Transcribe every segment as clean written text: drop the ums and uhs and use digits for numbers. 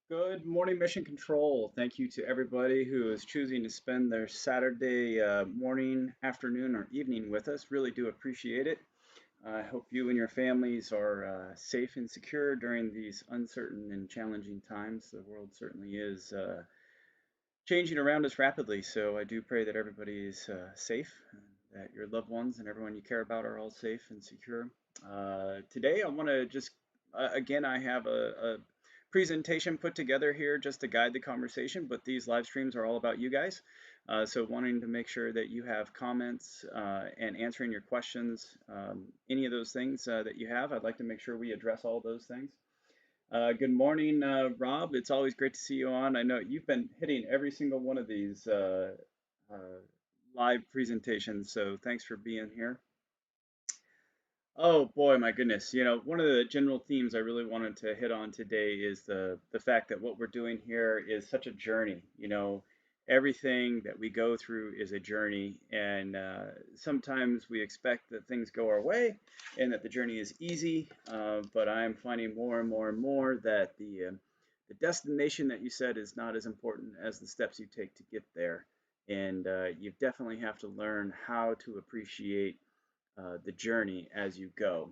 Good morning, Mission Control. Thank you to everybody who is choosing to spend their Saturday morning, afternoon, or evening with us. Really do appreciate it. I hope you and your families are safe and secure during these uncertain and challenging times. The world certainly is changing around us rapidly, so I do pray that everybody is safe, that your loved ones and everyone you care about are all safe and secure. Today, I want to just, again, I have a presentation put together here just to guide the conversation, but these live streams are all about you guys. So wanting to make sure that you have comments and answering your questions, any of those things that you have, I'd like to make sure we address all those things. Good morning, Rob. It's always great to see you on. I know you've been hitting every single one of these uh, live presentations, so thanks for being here. Oh boy, my goodness. One of the general themes I really wanted to hit on today is the fact that what we're doing here is such a journey. Everything that we go through is a journey, and sometimes we expect that things go our way and that the journey is easy. But I'm finding more and more and more that the destination that you set is not as important as the steps you take to get there. And you definitely have to learn how to appreciate the journey as you go.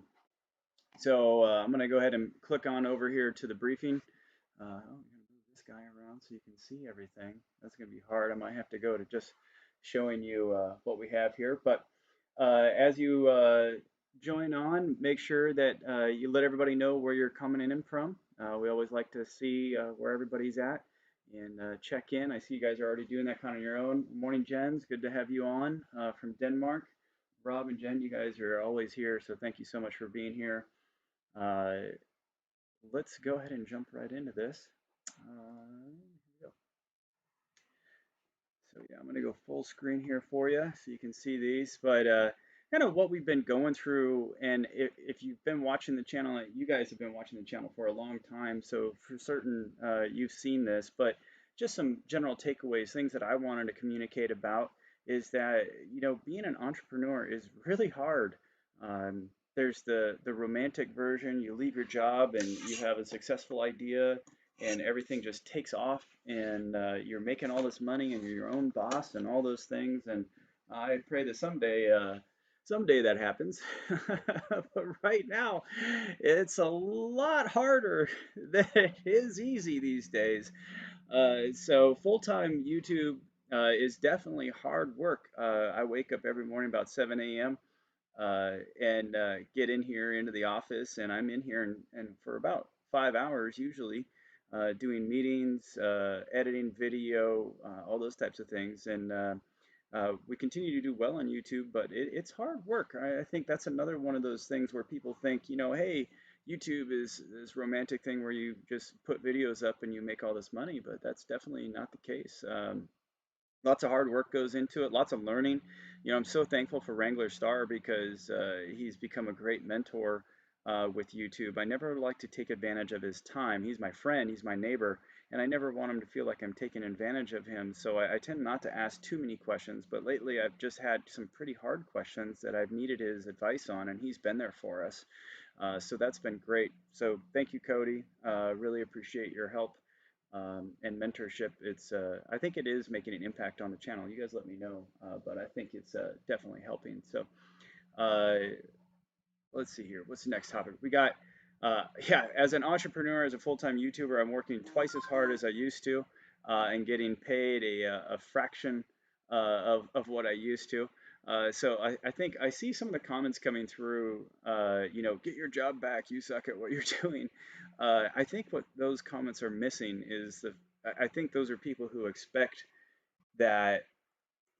So I'm going to go ahead and click on over here to the briefing. I'm going to move this guy around so you can see everything. That's going to be hard. I might have to go to just showing you what we have here. But as you join on, make sure that you let everybody know where you're coming in from. We always like to see where everybody's at and check in. I see you guys are already doing that kind of your own. Morning, Jens. Good to have you on from Denmark. Rob and Jen, you guys are always here, so thank you so much for being here. Uh, let's go ahead and jump right into this. Here we go. So yeah, I'm going to go full screen here for you so you can see these. But kind of what we've been going through, and if you've been watching the channel, you guys have been watching the channel for a long time, so for certain you've seen this. But just some general takeaways, things that I wanted to communicate about is that being an entrepreneur is really hard. There's the romantic version. You leave your job and you have a successful idea and everything just takes off and you're making all this money and you're your own boss and all those things. And I pray that someday that happens. But right now it's a lot harder than it is easy these days. So full-time YouTube is definitely hard work. I wake up every morning about 7 a.m. And get in here into the office, and I'm in here and for about 5 hours usually, doing meetings, editing video, all those types of things. And we continue to do well on YouTube, but it's hard work. I think that's another one of those things where people think, hey, YouTube is this romantic thing where you just put videos up and you make all this money, but that's definitely not the case. Lots of hard work goes into it, lots of learning. I'm so thankful for Wrangler Star because he's become a great mentor with YouTube. I never like to take advantage of his time. He's my friend, he's my neighbor, and I never want him to feel like I'm taking advantage of him. So I tend not to ask too many questions, but lately I've just had some pretty hard questions that I've needed his advice on, and he's been there for us. So that's been great. So thank you, Cody. Really appreciate your help and mentorship. I think it is making an impact on the channel. You guys let me know, but I think it's definitely helping. So uh, let's see here. What's the next topic? We got, yeah, as an entrepreneur, as a full-time YouTuber, I'm working twice as hard as I used to and getting paid a fraction of what I used to. So I think I see some of the comments coming through, get your job back, you suck at what you're doing. I think what those comments are missing is I think those are people who expect that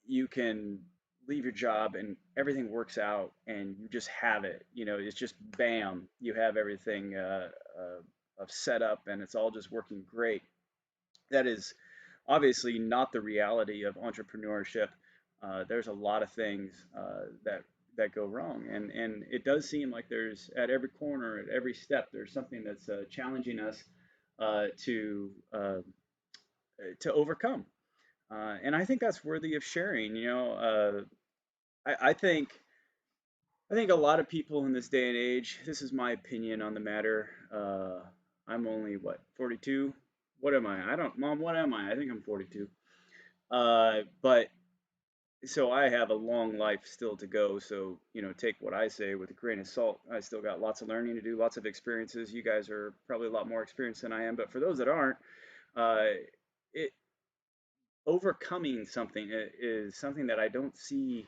you can leave your job and everything works out and you just have it. It's just bam, you have everything set up and it's all just working great. That is obviously not the reality of entrepreneurship. There's a lot of things that go wrong, and it does seem like there's at every corner, at every step, there's something that's challenging us uh, to uh, to overcome. And I think that's worthy of sharing. I think a lot of people in this day and age. This is my opinion on the matter. I'm only what 42, what am I? I don't, Mom, what am I? I think I'm 42. But so I have a long life still to go. So, take what I say with a grain of salt. I still got lots of learning to do, lots of experiences. You guys are probably a lot more experienced than I am. But for those that aren't, uh, it overcoming something is something that I don't see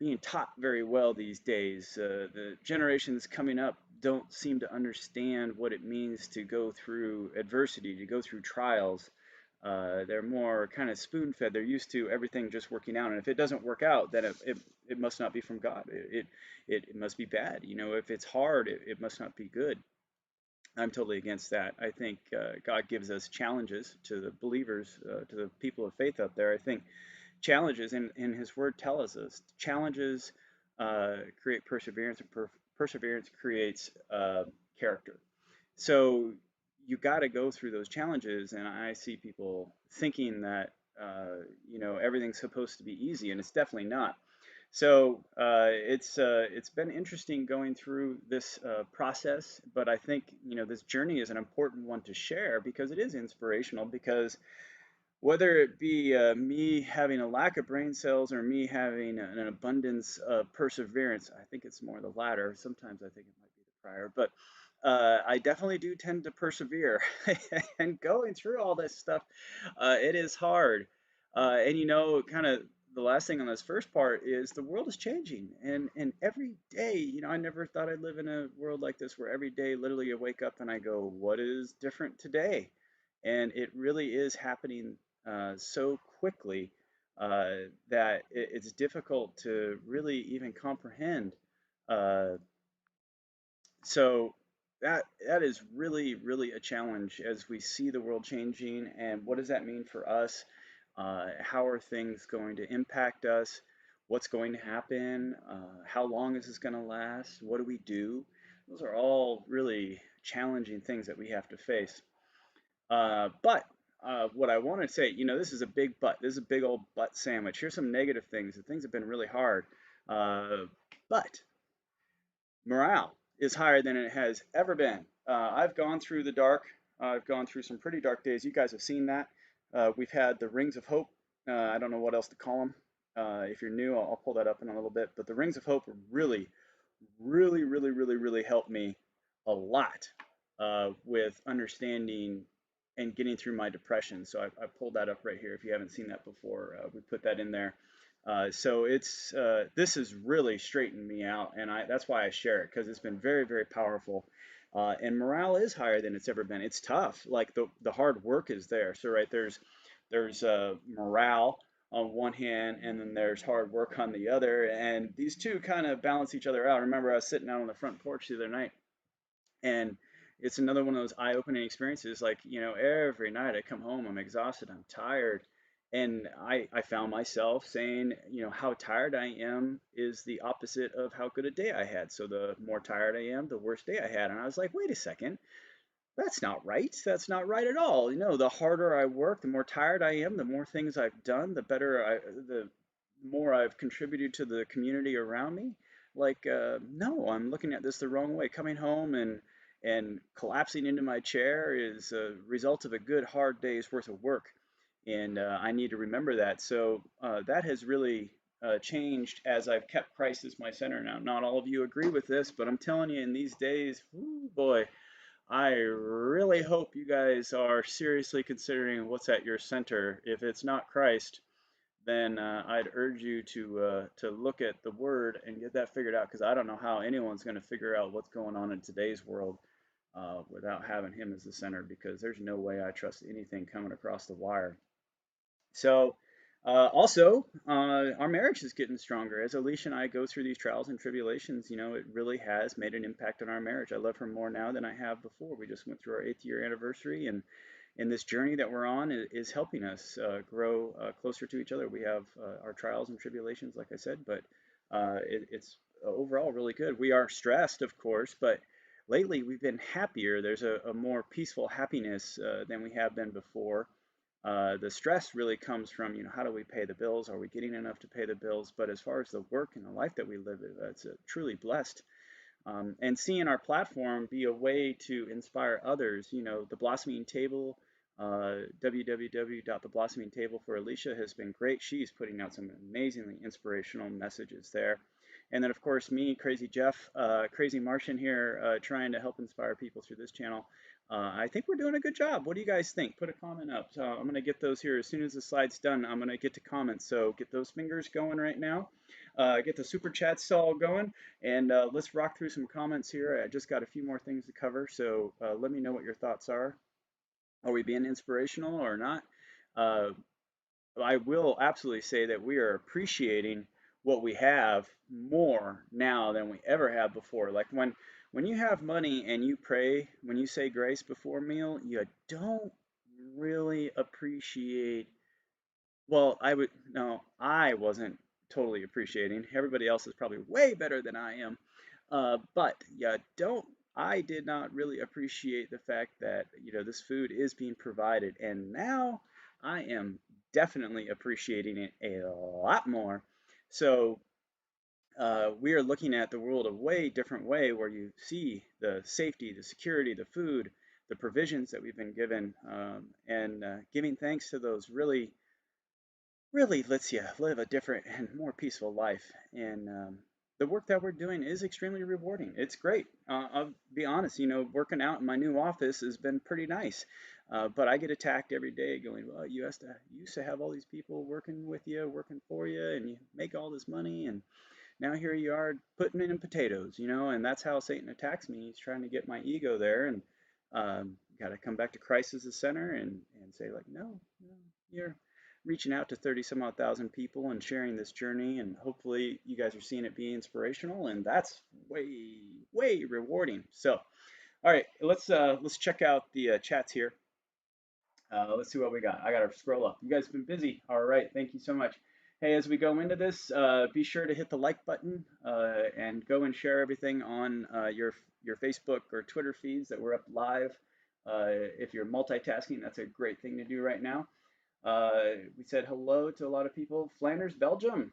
being taught very well these days. The generations coming up don't seem to understand what it means to go through adversity, to go through trials. They're more kind of spoon fed. They're used to everything just working out. And if it doesn't work out, then it must not be from God. It must be bad. If it's hard, it must not be good. I'm totally against that. I think God gives us challenges to the believers, to the people of faith out there. I think challenges in his word tells us challenges create perseverance, and perseverance creates character. So you got to go through those challenges, and I see people thinking that everything's supposed to be easy, and it's definitely not. So it's been interesting going through this process, but I think this journey is an important one to share because it is inspirational. Because whether it be me having a lack of brain cells or me having an abundance of perseverance, I think it's more the latter. Sometimes I think it might be the prior, but I definitely do tend to persevere. And going through all this stuff, it is hard. And kind of the last thing on this first part is the world is changing, and every day, I never thought I'd live in a world like this where every day, literally, I wake up and I go, "What is different today?" And it really is happening so quickly that it's difficult to really even comprehend. Uh, so that is really, really a challenge as we see the world changing. And what does that mean for us? How are things going to impact us? What's going to happen? How long is this going to last? What do we do? Those are all really challenging things that we have to face. But what I want to say, this is a big but. This is a big old but sandwich. Here's some negative things. The things have been really hard. But morale is higher than it has ever been. I've gone through the dark. I've gone through some pretty dark days. You guys have seen that. We've had the rings of hope. I don't know what else to call them. If you're new, I'll pull that up in a little bit. But the rings of hope really, really, really, really, really helped me a lot with understanding and getting through my depression. So I pulled that up right here. If you haven't seen that before, we put that in there. So this has really straightened me out, and that's why I share it, because it's been very, very powerful. And morale is higher than it's ever been. It's tough. Like the hard work is there. So right there's morale on one hand, and then there's hard work on the other, and these two kind of balance each other out. I remember I was sitting out on the front porch the other night, and it's another one of those eye-opening experiences. Like, every night I come home, I'm exhausted, I'm tired. And I found myself saying, how tired I am is the opposite of how good a day I had. So the more tired I am, the worse day I had. And I was like, wait a second, that's not right. That's not right at all. The harder I work, the more tired I am, the more things I've done, the more I've contributed to the community around me. Like, no, I'm looking at this the wrong way. Coming home and collapsing into my chair is a result of a good hard day's worth of work, and I need to remember that. So that has really changed as I've kept Christ as my center. Now, not all of you agree with this, but I'm telling you, in these days, whoo, boy, I really hope you guys are seriously considering what's at your center. If it's not Christ, then I'd urge you to look at the Word and get that figured out, because I don't know how anyone's going to figure out what's going on in today's world without having Him as the center, because there's no way I trust anything coming across the wire. So, also, our marriage is getting stronger. As Alicia and I go through these trials and tribulations, it really has made an impact on our marriage. I love her more now than I have before. We just went through our 8th year anniversary, and this journey that we're on is helping us grow closer to each other. We have our trials and tribulations, like I said, but it's overall really good. We are stressed, of course, but lately we've been happier. There's a more peaceful happiness than we have been before. The stress really comes from, how do we pay the bills? Are we getting enough to pay the bills? But as far as the work and the life that we live, it's truly blessed. And seeing our platform be a way to inspire others, the Blossoming Table, www.theblossoming table for Alicia has been great. She's putting out some amazingly inspirational messages there. And then, of course, me, Crazy Jeff, Crazy Martian here, trying to help inspire people through this channel. I think we're doing a good job. What do you guys think? Put a comment up. So I'm going to get those here as soon as the slide's done. I'm going to get to comments. So get those fingers going right now. Get the super chats all going. And let's rock through some comments here. I just got a few more things to cover. So let me know what your thoughts are. Are we being inspirational or not? Uh, I will absolutely say that we are appreciating what we have more now than we ever have before. Like when you have money and you pray, when you say grace before meal, you don't really appreciate. Well, I would no, I wasn't totally appreciating. Everybody else is probably way better than I am. But yeah, don't. I did not really appreciate the fact that this food is being provided, and now I am definitely appreciating it a lot more. So we are looking at the world a way different way, where you see the safety, the security, the food, the provisions that we've been given, and giving thanks to those really lets you live a different and more peaceful life. And the work that we're doing is extremely rewarding. It's great. I'll be honest, working out in my new office has been pretty nice. But I get attacked every day going, well, you used to have all these people working with you, working for you, and you make all this money, and now here you are putting it in potatoes, and that's how Satan attacks me. He's trying to get my ego there, and got to come back to Christ as the center and say like, no, no, you're reaching out to 30 some odd thousand people and sharing this journey, and hopefully you guys are seeing it be inspirational, and that's way rewarding. So, all right, let's check out the chats here. Let's see what we got. I got to scroll up. You guys have been busy. All right, thank you so much. Hey, as we go into this, be sure to hit the like button and go and share everything on your Facebook or Twitter feeds that we're up live. If you're multitasking, that's a great thing to do right now. We said hello to a lot of people. Flanders, Belgium.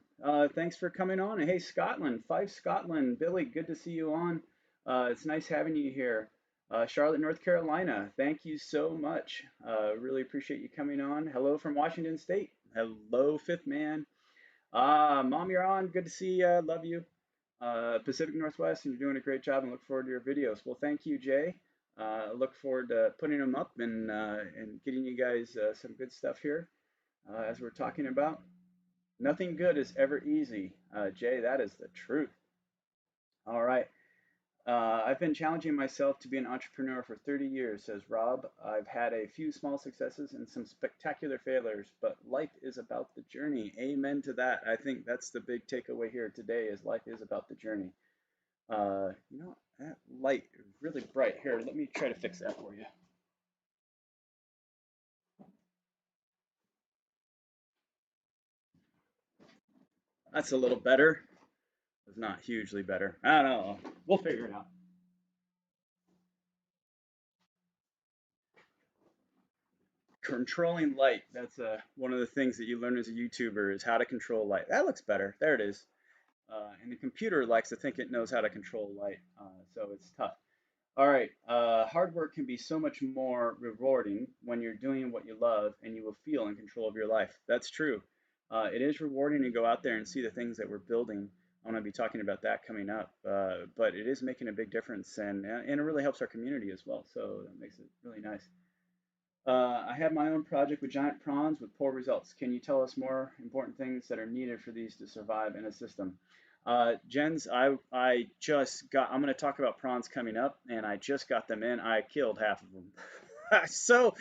Thanks for coming on. And hey, Scotland, Fife, Scotland. Billy, good to see you on. It's nice having you here. Charlotte, North Carolina. Thank you so much. Really appreciate you coming on. Hello from Washington State. Hello, Fifth Man. Mom, you're on. Good to see you. Love you. Pacific Northwest, and you're doing a great job and look forward to your videos. Well, thank you, Jay. Look forward to putting them up and getting you guys some good stuff here as we're talking about. Nothing good is ever easy, Jay. That is the truth. All right. I've been challenging myself to be an entrepreneur for 30 years, says Rob. I've had a few small successes and some spectacular failures, but life is about the journey. Amen to that. I think that's the big takeaway here today is life is about the journey. That light is really bright. Here, let me try to fix that for you. That's a little better. It's not hugely better. I don't know. We'll figure it out. Controlling light. That's one of the things that you learn as a YouTuber is how to control light. That looks better. There it is. And the computer likes to think it knows how to control light, so it's tough. All right. Hard work can be so much more rewarding when you're doing what you love and you will feel in control of your life. That's true. It is rewarding to go out there and see the things that we're building. I'm going to be talking about that coming up, but it is making a big difference, and it really helps our community as well. So that makes it really nice. I have my own project with giant prawns with poor results. Can you tell us more important things that are needed for these to survive in a system? Jens, I just got, I'm going to talk about prawns coming up, and I just got them in. I killed half of them. So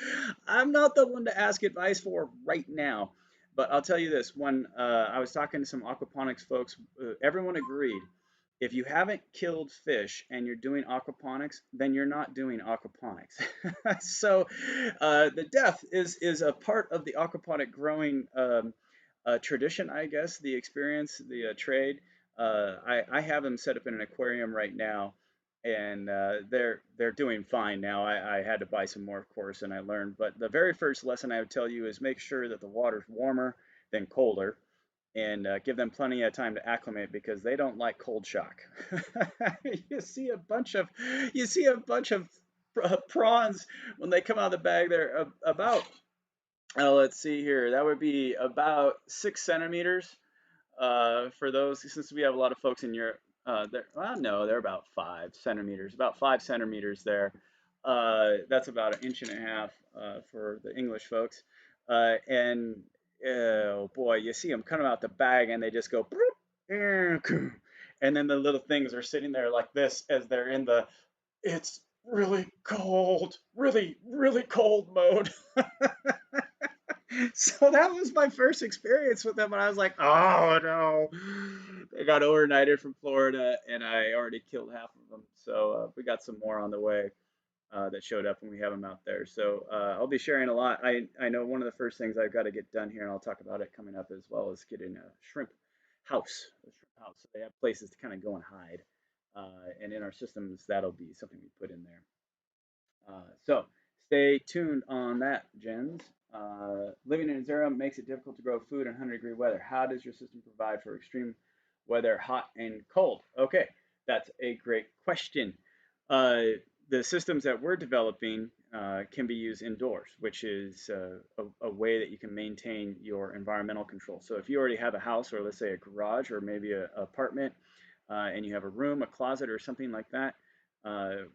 I'm not the one to ask advice for right now. But I'll tell you this, when I was talking to some aquaponics folks, everyone agreed if you haven't killed fish and you're doing aquaponics, then you're not doing aquaponics. So the death is a part of the aquaponic growing tradition, I guess, the experience, the trade. I have them set up in an aquarium right now, and they're doing fine now. I had to buy some more, of course, and I learned. But the very first lesson I would tell you is make sure that the water's warmer than colder, and give them plenty of time to acclimate because they don't like cold shock. You see a bunch of Prawns, when they come out of the bag, they're about, let's see here, that would be about 6 centimeters. For those, since we have a lot of folks in Europe, well, no, they're about 5 centimeters, about 5 centimeters there. That's about an inch and a half for the English folks. And oh boy, you see them coming out the bag and they just go, "Broop," and then the little things are sitting there like this as they're in the, it's really cold, really, really cold mode. So that was my first experience with them, and I was like, "Oh no!" They got overnighted from Florida, and I already killed half of them. So we got some more on the way that showed up, and we have them out there. So I'll be sharing a lot. I know one of the first things I've got to get done here, and I'll talk about it coming up as well, is getting a shrimp house, a shrimp house. So they have places to kind of go and hide, and in our systems, that'll be something we put in there. So stay tuned on that, Jens. Living in Zero makes it difficult to grow food in 100-degree weather. How does your system provide for extreme weather, hot and cold? Okay, that's a great question. The systems that we're developing can be used indoors, which is a way that you can maintain your environmental control. So if you already have a house, or let's say a garage, or maybe an apartment, and you have a room, a closet, or something like that,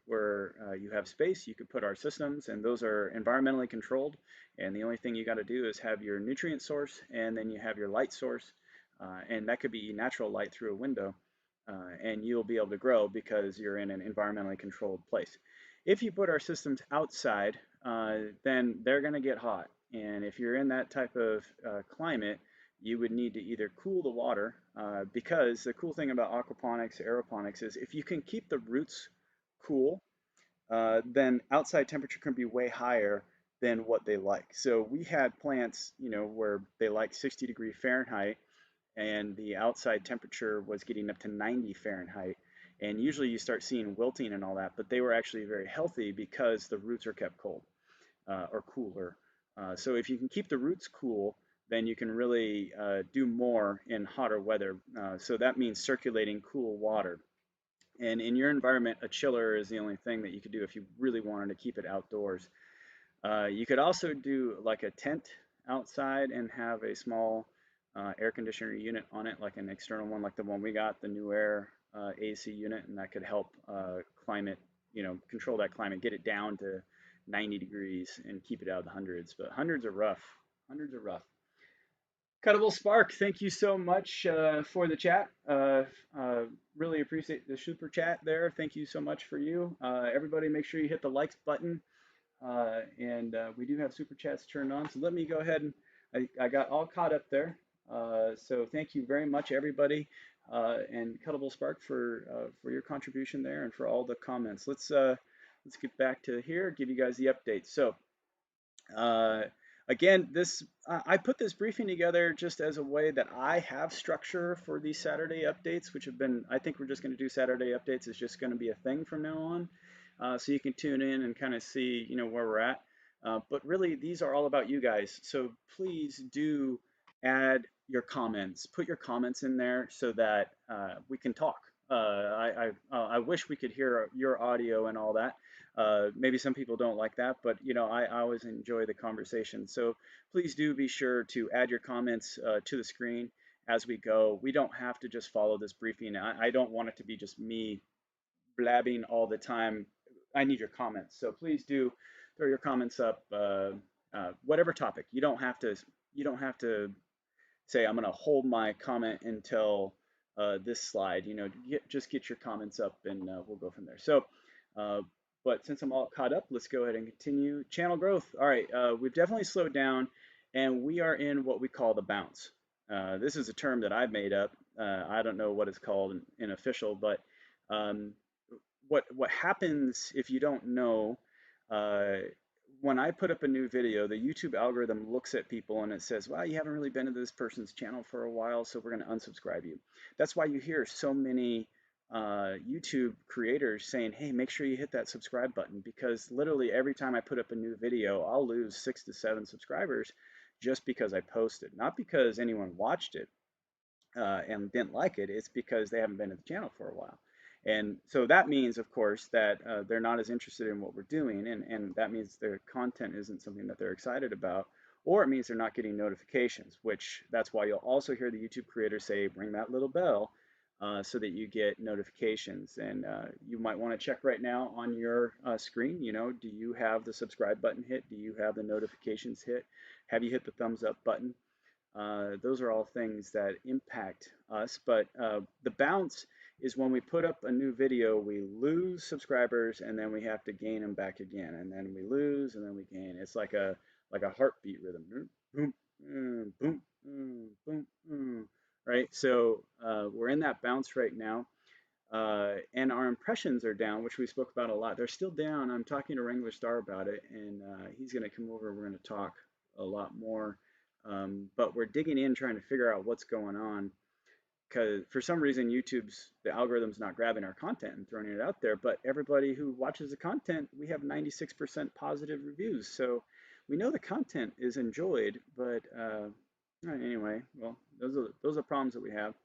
where you have space, you could put our systems, and those are environmentally controlled. And the only thing you got to do is have your nutrient source, and then you have your light source, and that could be natural light through a window, and you'll be able to grow because you're in an environmentally controlled place. If you put our systems outside, then they're going to get hot, and if you're in that type of climate, you would need to either cool the water, because the cool thing about aquaponics, aeroponics, is if you can keep the roots cool, then outside temperature can be way higher than what they like. So we had plants, where they like 60-degree Fahrenheit, and the outside temperature was getting up to 90 Fahrenheit. And usually you start seeing wilting and all that, but they were actually very healthy because the roots are kept cold, or cooler. So if you can keep the roots cool, then you can really do more in hotter weather. So that means circulating cool water. And in your environment, a chiller is the only thing that you could do if you really wanted to keep it outdoors. You could also do like a tent outside and have a small air conditioner unit on it, like an external one, like the one we got, the New Air AC unit, and that could help climate, control that climate, get it down to 90 degrees and keep it out of the hundreds. But hundreds are rough. Hundreds are rough. Cuttable Spark, thank you so much for the chat. Really appreciate the super chat there. Thank you so much for you. Everybody, make sure you hit the likes button. And we do have super chats turned on. So let me go ahead and I got all caught up there. So thank you very much, everybody, and Cuttable Spark for your contribution there and for all the comments. Let's get back to here, give you guys the update. So. Again, I put this briefing together just as a way that I have structure for these Saturday updates, which have been, I think we're just going to do Saturday updates. It's just going to be a thing from now on. So you can tune in and kind of see, where we're at. But really, these are all about you guys. So please do add your comments. Put your comments in there so that we can talk. I wish we could hear your audio and all that. Maybe some people don't like that, but I always enjoy the conversation. So please do be sure to add your comments to the screen as we go. We don't have to just follow this briefing. I don't want it to be just me blabbing all the time. I need your comments. So please do throw your comments up, whatever topic. You don't have to. You don't have to say I'm going to hold my comment until this slide. Just get your comments up, and we'll go from there. So. But since I'm all caught up, let's go ahead and continue. Channel growth. All right, we've definitely slowed down, and we are in what we call the bounce. This is a term that I've made up. I don't know what it's called in official, but um, what happens if you don't know, uh, when I put up a new video, the YouTube algorithm looks at people and it says, well, you haven't really been to this person's channel for a while, so we're going to unsubscribe you. That's why you hear so many YouTube creators saying, hey, make sure you hit that subscribe button, because literally every time I put up a new video, I'll lose 6 to 7 subscribers just because I posted. Not because anyone watched it and didn't like it, it's because they haven't been to the channel for a while. And so that means, of course, that they're not as interested in what we're doing, and that means their content isn't something that they're excited about, or it means they're not getting notifications, which that's why you'll also hear the YouTube creators say, ring that little bell so that you get notifications. And you might want to check right now on your screen, do you have the subscribe button hit? Do you have the notifications hit? Have you hit the thumbs up button? Those are all things that impact us, but the bounce is when we put up a new video, we lose subscribers and then we have to gain them back again, and then we lose and then we gain. It's like a heartbeat rhythm. Boom, boom, boom, boom, right? So we're in that bounce right now. And our impressions are down, which we spoke about a lot. They're still down. I'm talking to Wrangler Star about it, and he's going to come over. We're going to talk a lot more. But we're digging in, trying to figure out what's going on. Because for some reason, the algorithm's not grabbing our content and throwing it out there. But everybody who watches the content, we have 96% positive reviews. So we know the content is enjoyed. But anyway, well, those are problems that we have.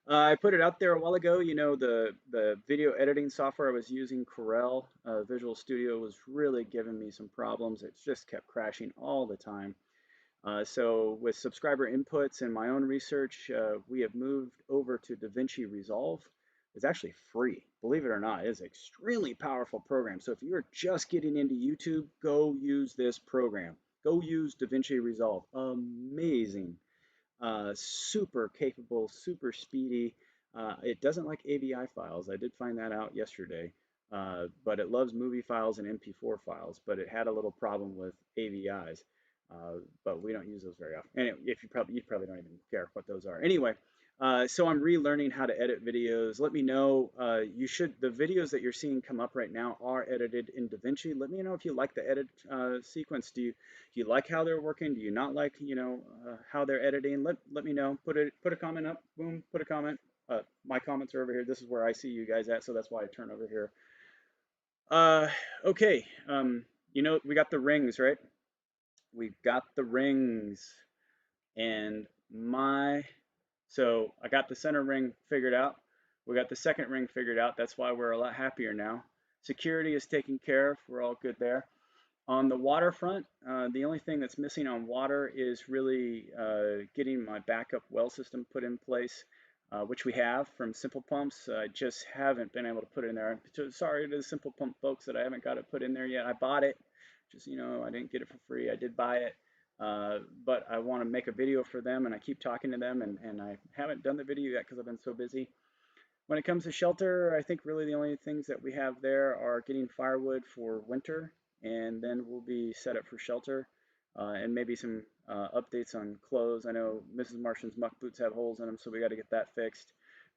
I put it out there a while ago. The video editing software I was using, Corel Visual Studio, was really giving me some problems. It just kept crashing all the time. So with subscriber inputs and my own research, we have moved over to DaVinci Resolve. It's actually free, believe it or not. It's an extremely powerful program. So if you're just getting into YouTube, go use this program. Go use DaVinci Resolve. Amazing. Super capable, super speedy. It doesn't like AVI files. I did find that out yesterday. But it loves movie files and MP4 files, but it had a little problem with AVIs. But we don't use those very often. And you probably don't even care what those are. Anyway, so I'm relearning how to edit videos. Let me know. The videos that you're seeing come up right now are edited in DaVinci. Let me know if you like the edit sequence. Do you like how they're working? Do you not like how they're editing? Let me know. Put a comment up. Boom. Put a comment. My comments are over here. This is where I see you guys at, so that's why I turn over here. Okay. We got the rings, right? We've got the rings, and so I got the center ring figured out. We got the second ring figured out. That's why we're a lot happier now. Security is taken care of. We're all good there. On the waterfront, the only thing that's missing on water is really getting my backup well system put in place, which we have from Simple Pumps. I just haven't been able to put it in there. I'm sorry to the Simple Pump folks that I haven't got it put in there yet. I bought it. Just, I didn't get it for free. I did buy it. But I want to make a video for them, and I keep talking to them, and I haven't done the video yet because I've been so busy. When it comes to shelter, I think really the only things that we have there are getting firewood for winter, and then we'll be set up for shelter, and maybe some updates on clothes. I know Mrs. Martian's muck boots have holes in them, so we got to get that fixed,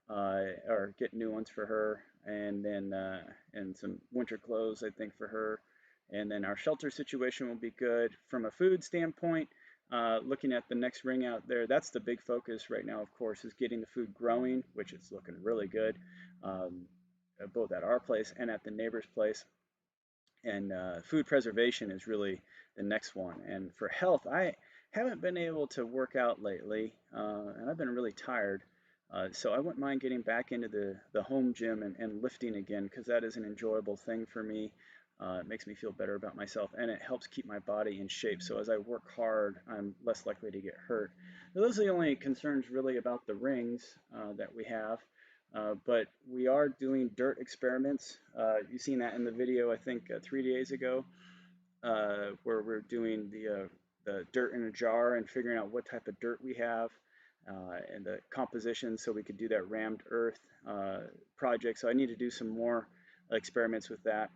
or get new ones for her, and then and some winter clothes, I think, for her. And then our shelter situation will be good. From a food standpoint, looking at the next ring out there, that's the big focus right now, of course, is getting the food growing, which is looking really good, both at our place and at the neighbor's place. And food preservation is really the next one. And for health, I haven't been able to work out lately, and I've been really tired. So I wouldn't mind getting back into the home gym and lifting again, because that is an enjoyable thing for me. It makes me feel better about myself, and it helps keep my body in shape. So as I work hard, I'm less likely to get hurt. Now, those are the only concerns really about the rings that we have. But we are doing dirt experiments. You've seen that in the video, I think, 3 days ago, where we're doing the dirt in a jar and figuring out what type of dirt we have, and the composition, so we could do that rammed earth project. So I need to do some more experiments with that.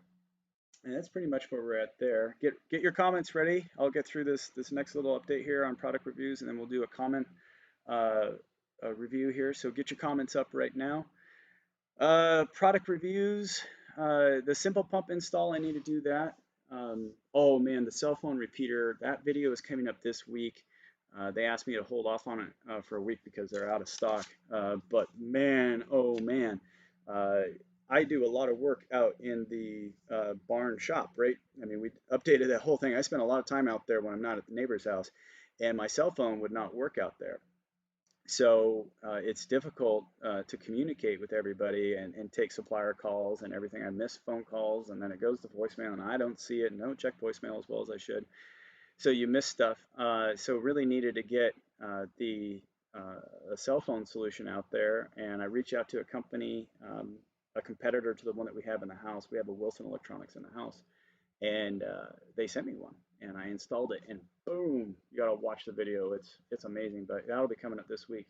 And that's pretty much where we're at there. Get your comments ready. I'll get through this next little update here on product reviews, and then we'll do a comment review here. So get your comments up right now. Product reviews. The simple pump install, I need to do that. Oh man, the cell phone repeater, that video is coming up this week. They asked me to hold off on it for a week because they're out of stock. But man, oh man, I do a lot of work out in the barn shop, right? I mean, we updated that whole thing. I spent a lot of time out there when I'm not at the neighbor's house, and my cell phone would not work out there. So it's difficult to communicate with everybody and take supplier calls and everything. I miss phone calls, and then it goes to voicemail, and I don't see it and don't check voicemail as well as I should. So you miss stuff. So really needed to get the a cell phone solution out there, and I reached out to a company, a competitor to the one that we have in the house. We have a Wilson Electronics in the house, and they sent me one, and I installed it, and boom! You gotta watch the video. It's amazing, but that'll be coming up this week.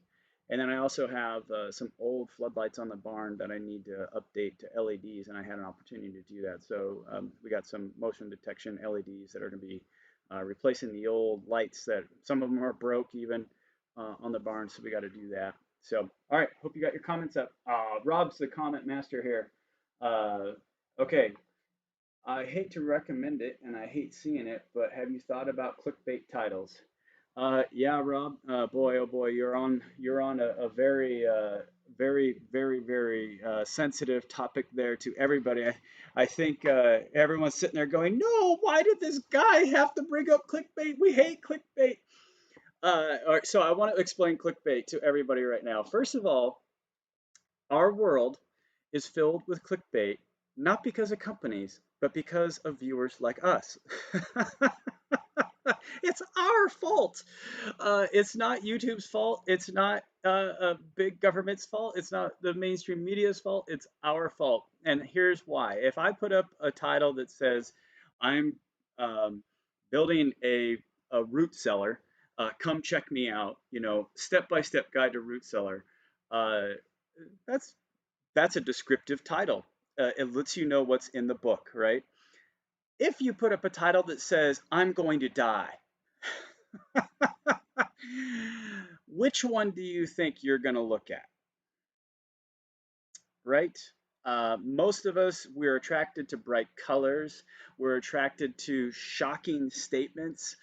And then I also have some old floodlights on the barn that I need to update to LEDs, and I had an opportunity to do that. So we got some motion detection LEDs that are going to be replacing the old lights that some of them are broke even on the barn, so we got to do that. So, all right, hope you got your comments up. Rob's the comment master here. Okay, I hate to recommend it and I hate seeing it, but have you thought about clickbait titles? Yeah, Rob. Boy, oh boy, you're on a very very sensitive topic there to everybody. I think everyone's sitting there going, "No, why did this guy have to bring up clickbait? We hate clickbait." All right, so I want to explain clickbait to everybody right now. First of all, our world is filled with clickbait, not because of companies, but because of viewers like us. It's our fault. It's not YouTube's fault. It's not big government's fault. It's not the mainstream media's fault. It's our fault. And here's why. If I put up a title that says, I'm um, building a root cellar, come check me out, step-by-step guide to root cellar, uh, that's that's a descriptive title. It lets you know what's in the book, right? If you put up a title that says, I'm going to die, which one do you think you're going to look at, right? Most of us, we're attracted to bright colors. We're attracted to shocking statements.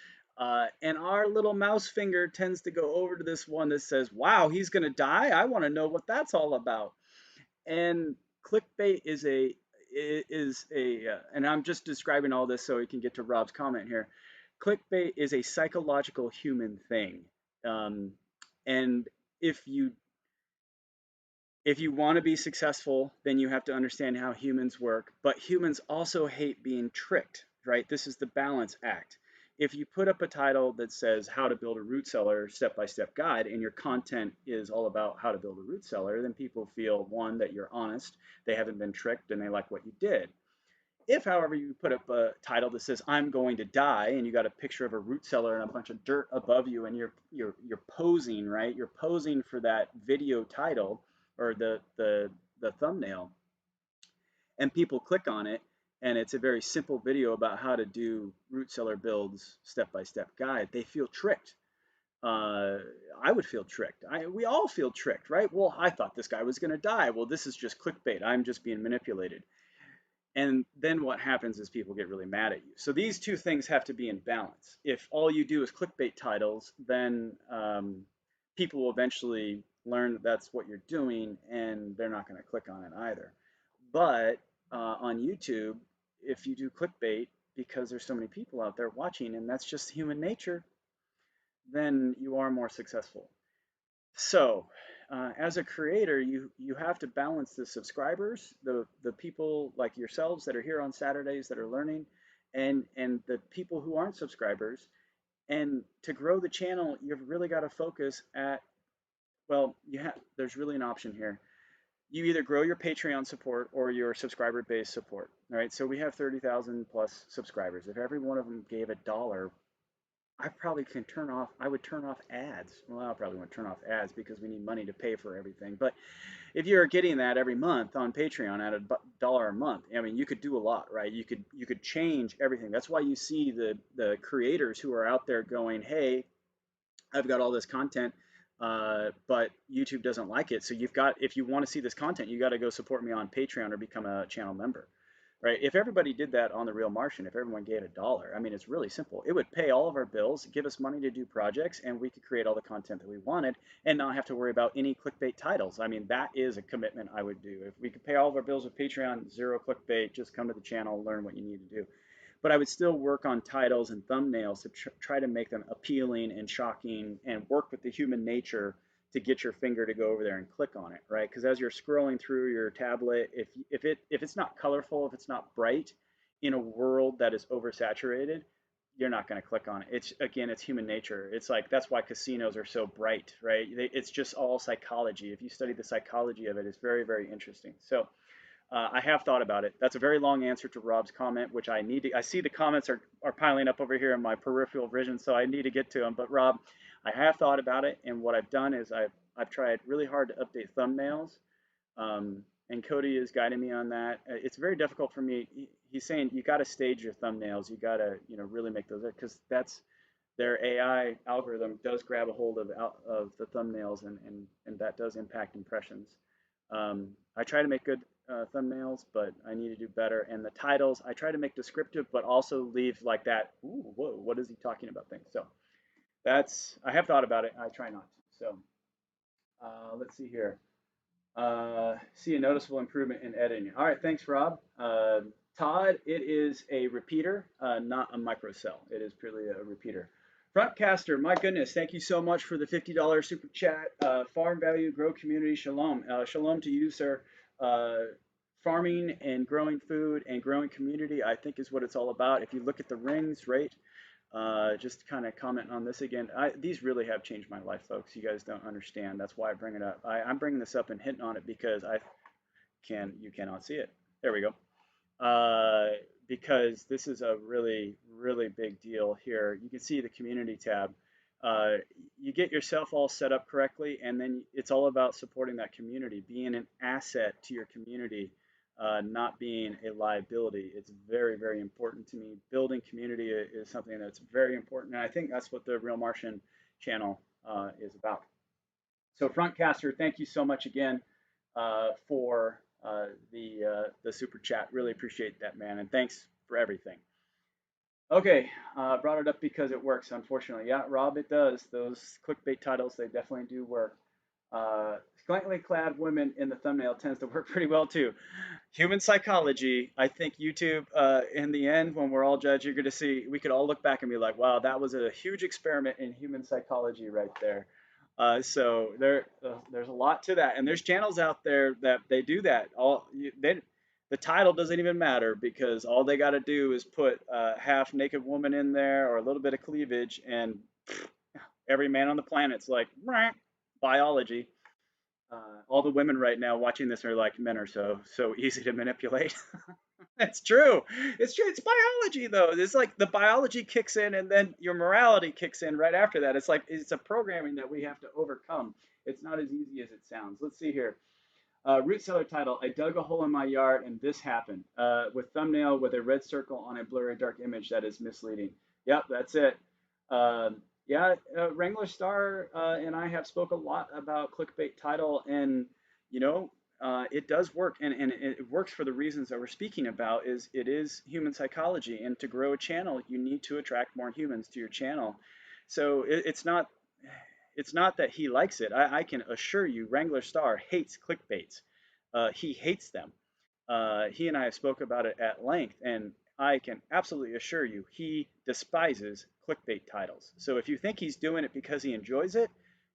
And our little mouse finger tends to go over to this one that says, wow, he's going to die. I want to know what that's all about. And clickbait and I'm just describing all this so we can get to Rob's comment here. Clickbait is a psychological human thing. Um, and if you if you want to be successful, then you have to understand how humans work. But humans also hate being tricked, right? This is the balance act. If you put up a title that says how to build a root cellar step-by-step guide and your content is all about how to build a root cellar, then people feel, one, that you're honest, they haven't been tricked, and they like what you did. If, however, you put up a title that says "I'm going to die" and you got a picture of a root cellar and a bunch of dirt above you, and you're posing, right? You're posing for that video title or the thumbnail, and people click on it, and it's a very simple video about how to do root cellar builds step-by-step guide. They feel tricked. Uh, I would feel tricked. We all feel tricked, right? Well, I thought this guy was going to die. Well, this is just clickbait. I'm just being manipulated. And then what happens is people get really mad at you. So these two things have to be in balance. If all you do is clickbait titles, then people will eventually learn that that's what you're doing, and they're not going to click on it either. But on YouTube, if you do clickbait because there's so many people out there watching, and that's just human nature, then you are more successful. So, as a creator, you have to balance the subscribers, the people like yourselves that are here on Saturdays that are learning, and the people who aren't subscribers. And to grow the channel, you've really got to focus at, well, there's really an option here. You either grow your Patreon support or your subscriber base support. All right, so we have 30,000 plus subscribers. If every one of them gave $1, I would turn off ads. Well, I probably wouldn't turn off ads because we need money to pay for everything. But if you're getting that every month on Patreon at $1 a month, I mean, you could do a lot, right? You could change everything. That's why you see the creators who are out there going, hey, I've got all this content, but YouTube doesn't like it. So if you want to see this content, you got to go support me on Patreon or become a channel member. Right? If everybody did that on The Real Martian, if everyone gave $1, I mean, it's really simple. It would pay all of our bills, give us money to do projects, and we could create all the content that we wanted and not have to worry about any clickbait titles. I mean, that is a commitment I would do. If we could pay all of our bills with Patreon, zero clickbait, just come to the channel, learn what you need to do. But I would still work on titles and thumbnails to try to make them appealing and shocking and work with the human nature to get your finger to go over there and click on it, right? Because as you're scrolling through your tablet, if it's not colorful, if it's not bright, in a world that is oversaturated, you're not going to click on it. It's again, it's human nature. It's like that's why casinos are so bright, right? It's just all psychology. If you study the psychology of it, it's very, very interesting. So I have thought about it. That's a very long answer to Rob's comment, which I need to. I see the comments are piling up over here in my peripheral vision, so I need to get to them. But Rob, I have thought about it, and what I've done is I've tried really hard to update thumbnails, and Cody is guiding me on that. It's very difficult for me. He's saying you got to stage your thumbnails. You got to really make those because that's their AI algorithm does grab a hold of the thumbnails and that does impact impressions. I try to make good thumbnails, but I need to do better. And the titles, I try to make descriptive, but also leave like that. Ooh, whoa, what is he talking about? Things. So I have thought about it. I try not to. So let's see here. See a noticeable improvement in editing. All right, thanks, Rob. Todd, it is a repeater, not a microcell. It is purely a repeater. Frontcaster, my goodness, thank you so much for the $50 super chat. Farm value, grow community, shalom. Shalom to you, sir. Farming and growing food and growing community, I think, is what it's all about. If you look at the rings, right? Just kind of comment on this again. These really have changed my life, folks. You guys don't understand. That's why I bring it up. I'm bringing this up and hitting on it because you cannot see it. There we go. Because this is a really, really big deal here. You can see the community tab. You get yourself all set up correctly, and then it's all about supporting that community, being an asset to your community, not being a liability. It's very, very important to me. Building community is something that's very important, and I think that's what the Real Martian channel is about. So Frontcaster, thank you so much again for the super chat. Really appreciate that, man, and thanks for everything. Okay, brought it up because it works, unfortunately. Yeah, Rob, it does. Those clickbait titles, they definitely do work. Scantily clad women in the thumbnail tends to work pretty well too. Human psychology, I think YouTube, in the end, when we're all judged, you're going to see, we could all look back and be like, wow, that was a huge experiment in human psychology right there. So there's a lot to that, and there's channels out there that they do that. The title doesn't even matter because all they got to do is put a half naked woman in there or a little bit of cleavage, and every man on the planet's like, biology. All the women right now watching this are like, men are so easy to manipulate. It's true. It's true. It's biology, though. It's like the biology kicks in, and then your morality kicks in right after that. It's like it's a programming that we have to overcome. It's not as easy as it sounds. Let's see here. Root cellar title: I dug a hole in my yard, and this happened. With thumbnail with a red circle on a blurry dark image that is misleading. Yep, that's it. Yeah, Wrangler Star and I have spoke a lot about clickbait title, and you know, it does work, and it works for the reasons that we're speaking about. It is human psychology, and to grow a channel, you need to attract more humans to your channel. So it's not that he likes it. I can assure you, Wrangler Star hates clickbaits. He hates them. He and I have spoke about it at length, and I can absolutely assure you he despises clickbait titles. So if you think he's doing it because he enjoys it,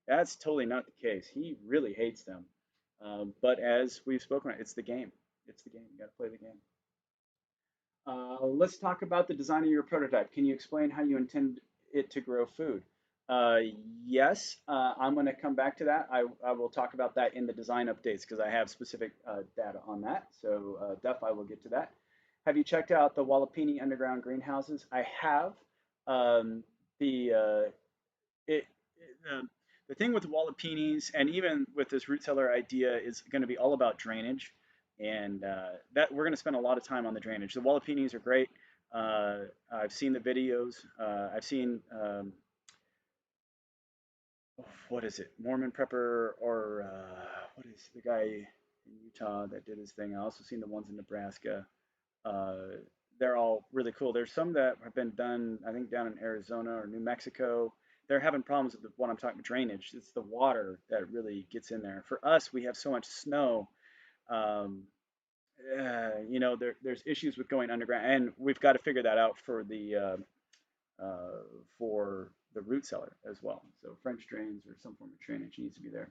that's totally not the case. He really hates them. But as we've spoken about, it's the game. It's the game. You got to play the game. Let's talk about the design of your prototype. Can you explain how you intend it to grow food? Uh, yes, I'm going to come back to that. I will talk about that in the design updates because I have specific data on that. So I will get to that. Have you checked out the Wallapini underground greenhouses? I have. Um, the it, the thing with the Wallapinis and even with this root cellar idea is going to be all about drainage, and that we're going to spend a lot of time on the drainage. The Wallapinis are great. I've seen the videos. I've seen what is it, Mormon Prepper, or what is the guy in Utah that did his thing? I also seen the ones in Nebraska. Uh, they're all really cool. There's some that have been done, I think, down in Arizona or New Mexico. They're having problems with what I'm talking about, drainage. It's the water that really gets in there. For us, we have so much snow. Um, there's issues with going underground, and we've got to figure that out for the the root cellar as well. So French drains or some form of drainage needs to be there.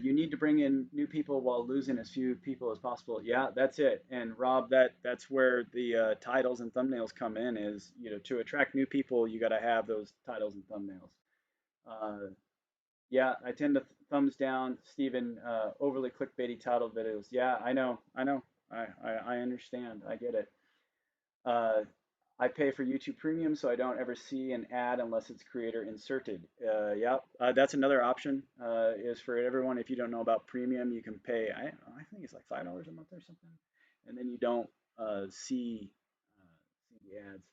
You need to bring in new people while losing as few people as possible. Yeah, that's it. And Rob, that's where the titles and thumbnails come in. Is to attract new people, you got to have those titles and thumbnails. Uh, yeah, I tend to thumbs down, Stephen. Overly clickbaity titled videos. Yeah, I know. I understand. I get it. Uh, I pay for YouTube Premium, so I don't ever see an ad unless it's creator inserted. Yeah, that's another option. Is for everyone. If you don't know about Premium, you can pay. I think it's like $5 a month or something, and then you don't see the ads.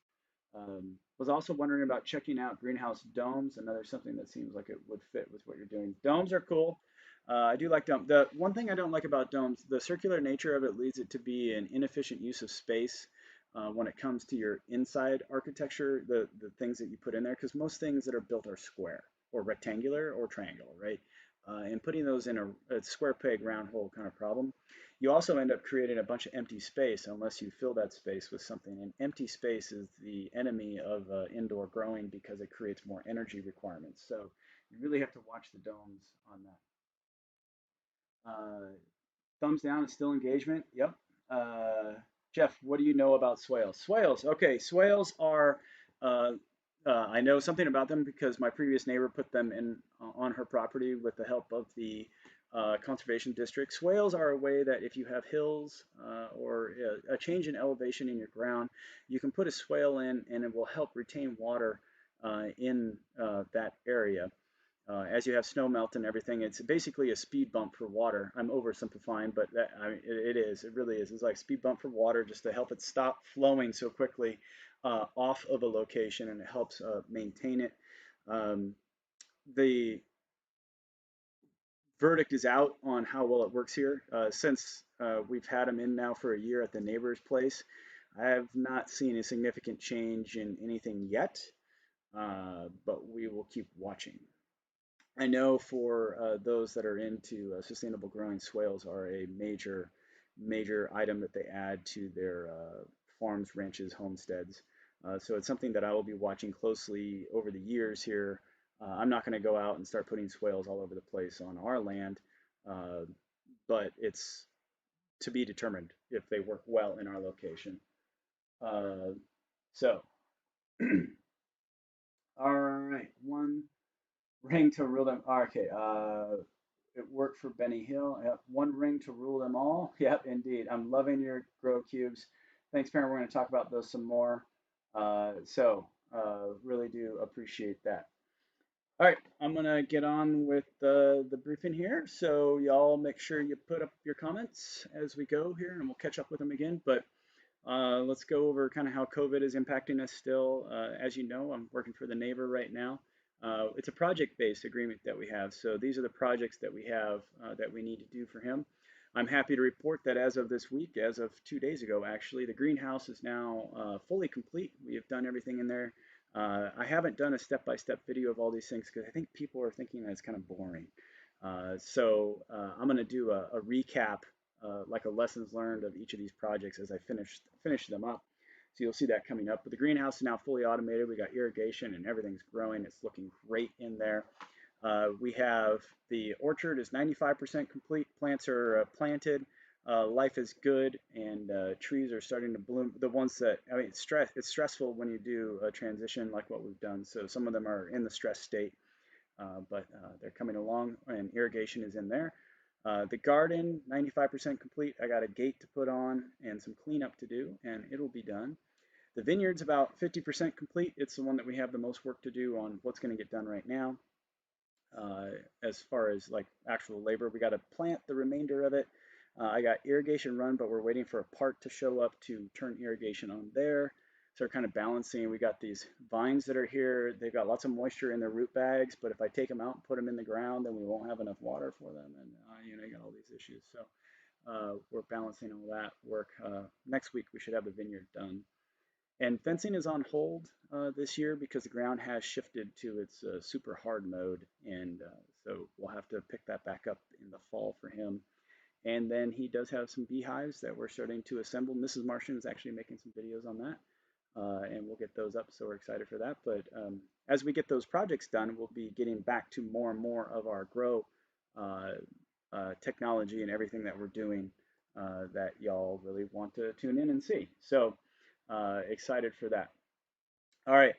Was also wondering about checking out greenhouse domes. Another something that seems like it would fit with what you're doing. Domes are cool. I do like domes. The one thing I don't like about domes, the circular nature of it leads it to be an inefficient use of space when it comes to your inside architecture, the things that you put in there, because most things that are built are square or rectangular or triangular, right? And putting those in a square peg round hole kind of problem. You also end up creating a bunch of empty space unless you fill that space with something. And empty space is the enemy of indoor growing because it creates more energy requirements. So you really have to watch the domes on that. Thumbs down is still engagement. Yep. Uh, Jeff, what do you know about swales? Swales. Okay, swales are. Uh, I know something about them because my previous neighbor put them in on her property with the help of the conservation district. Swales are a way that if you have hills or a change in elevation in your ground, you can put a swale in and it will help retain water in that area. As you have snow melt and everything, it's basically a speed bump for water. I'm oversimplifying, but it is. It really is. It's like speed bump for water just to help it stop flowing so quickly off of a location, and it helps maintain it. Um, the verdict is out on how well it works here. Since we've had them in now for a year at the neighbor's place, I have not seen a significant change in anything yet, but we will keep watching. I know for those that are into sustainable growing, swales are a major item that they add to their farms, ranches, homesteads. So it's something that I will be watching closely over the years here. I'm not going to go out and start putting swales all over the place on our land, uh, but it's to be determined if they work well in our location. Uh, so, all right, one ring to rule them. Okay, it worked for Benny Hill. Yep. One ring to rule them all. Yep, indeed. I'm loving your grow cubes. Thanks, Parent. We're going to talk about those some more. Really do appreciate that. All right, I'm going to get on with the briefing here. So y'all make sure you put up your comments as we go here, and we'll catch up with them again. But let's go over kind of how COVID is impacting us still. As you know, I'm working for the neighbor right now. It's a project-based agreement that we have. So these are the projects that we have that we need to do for him. I'm happy to report that as of this week, as of 2 days ago, actually, the greenhouse is now fully complete. We have done everything in there. I haven't done a step-by-step video of all these things because I think people are thinking that it's kind of boring. I'm going to do a recap, like a lessons learned of each of these projects as I finish them up. So you'll see that coming up. But the greenhouse is now fully automated. We got irrigation and everything's growing. It's looking great in there. We have the orchard is 95% complete. Plants are planted. Life is good, and trees are starting to bloom. The ones that, I mean, it's stressful when you do a transition like what we've done. So some of them are in the stress state, but they're coming along, and irrigation is in there. The garden, 95% complete. I got a gate to put on and some cleanup to do, and it'll be done. The vineyard's about 50% complete. It's the one that we have the most work to do on what's going to get done right now. As far as like actual labor, we got to plant the remainder of it. I got irrigation run, but we're waiting for a part to show up to turn irrigation on there. So we're kind of balancing. We got these vines that are here. They've got lots of moisture in their root bags, but if I take them out and put them in the ground, then we won't have enough water for them. And you got all these issues. So we're balancing all that work. Next week, we should have the vineyard done. And fencing is on hold this year because the ground has shifted to its super hard mode. And so we'll have to pick that back up in the fall for him. And then he does have some beehives that we're starting to assemble. Mrs. Martian is actually making some videos on that. and we'll get those up. So we're excited for that. But as we get those projects done, we'll be getting back to more and more of our grow uh, technology and everything that we're doing that y'all really want to tune in and see. So excited for that. All right.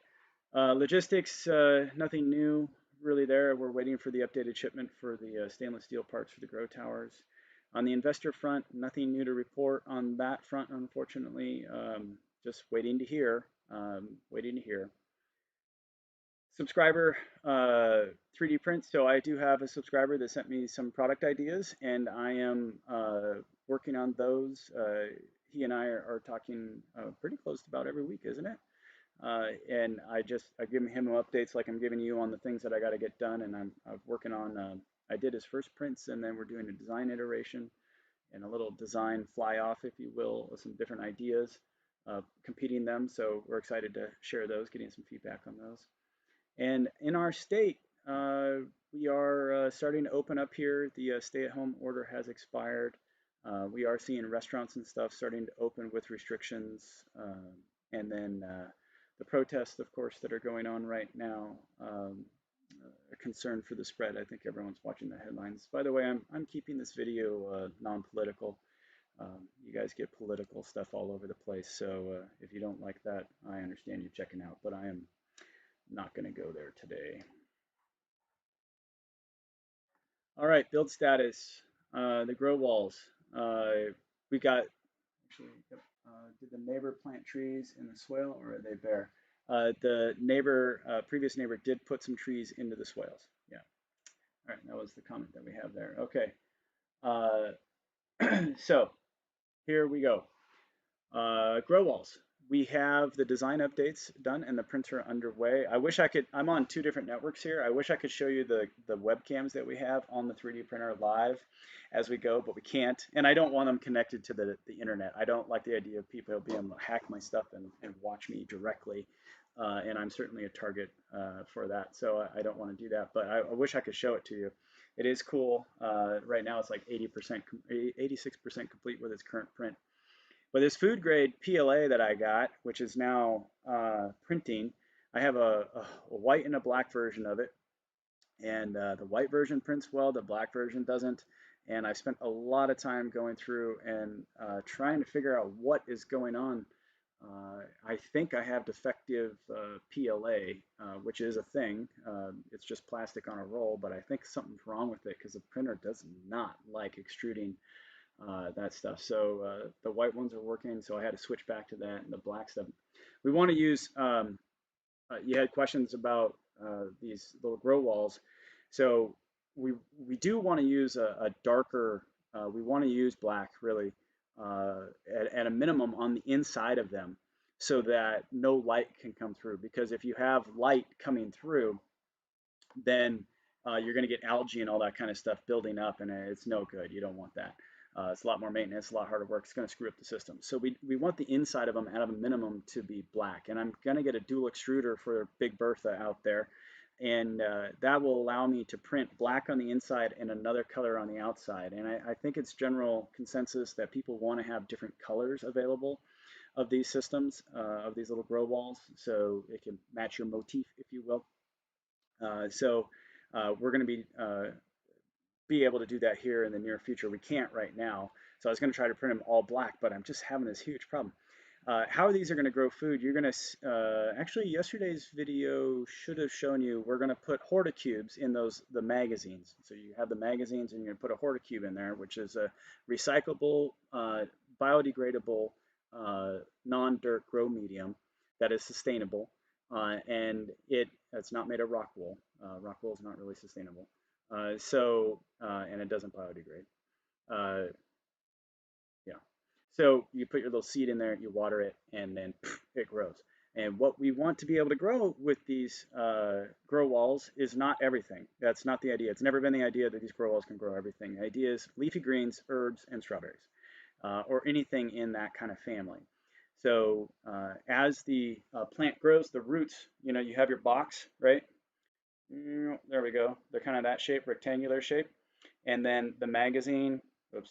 Logistics, nothing new really there. We're waiting for the updated shipment for the stainless steel parts for the grow towers. On the investor front, nothing new to report on that front, unfortunately. Just waiting to hear. Waiting to hear. Subscriber 3D prints. So I do have a subscriber that sent me some product ideas, and I am working on those. He and I are talking pretty close to about every week, isn't it? And I give him updates like I'm giving you on the things that I got to get done, and I'm working on. I did his first prints, and then we're doing a design iteration and a little design fly off, if you will, of some different ideas, competing them. So we're excited to share those, getting some feedback on those. And in our state, we are starting to open up here. The stay-at-home order has expired. We are seeing restaurants and stuff starting to open with restrictions, and then the protests, of course, that are going on right now, a concern for the spread. I think everyone's watching the headlines. By the way, I'm keeping this video non-political. You guys get political stuff all over the place, so if you don't like that, I understand you checking out, but I am not going to go there today. All right, build status. The grow walls. We got, actually, did the neighbor plant trees in the swale or are they bare? The neighbor, previous neighbor did put some trees into the swales. Yeah. All right, that was the comment that we have there. Okay. So here we go. Grow walls. We have the design updates done and the printer underway. I wish I could, I'm on two different networks here. I wish I could show you the webcams that we have on the 3D printer live as we go, but we can't. And I don't want them connected to the internet. I don't like the idea of people being able to hack my stuff and watch me directly. And I'm certainly a target for that. So I don't want to do that, but I wish I could show it to you. It is cool. Right now it's like 86% complete with its current print. But this food grade PLA that I got, which is now printing, I have a white and a black version of it. And the white version prints well, the black version doesn't. And I spent a lot of time going through and trying to figure out what is going on. I think I have defective PLA, which is a thing. It's just plastic on a roll, but I think something's wrong with it because the printer does not like extruding that stuff. So the white ones are working, so I had to switch back to that, and the black stuff. We want to use, you had questions about these little grow walls. So we do want to use a darker, we want to use black really at a minimum on the inside of them so that no light can come through. Because if you have light coming through, then you're going to get algae and all that kind of stuff building up, and it's no good. You don't want that. It's a lot more maintenance, a lot harder work. It's going to screw up the system. So we want the inside of them at a minimum to be black. And I'm going to get a dual extruder for Big Bertha out there. And that will allow me to print black on the inside and another color on the outside. And I think it's general consensus that people want to have different colors available of these systems, of these little grow walls, so it can match your motif, if you will. So we're going to be able to do that here in the near future. We can't right now. So I was going to try to print them all black, but I'm just having this huge problem. How these are going to grow food, you're going to, actually yesterday's video should have shown you, we're going to put horticubes in the magazines. So you have the magazines and you're going to put a horticube in there, which is a recyclable, biodegradable, non-dirt grow medium that is sustainable. And it's not made of rock wool. Rock wool is not really sustainable. And it doesn't biodegrade. Yeah. So you put your little seed in there, you water it, and then it grows. And what we want to be able to grow with these grow walls is not everything. That's not the idea. It's never been the idea that these grow walls can grow everything. The idea is leafy greens, herbs, and strawberries, or anything in that kind of family. So as the plant grows, the roots, you have your box, right? There we go. They're kind of that shape, rectangular shape. And then the magazine, oops,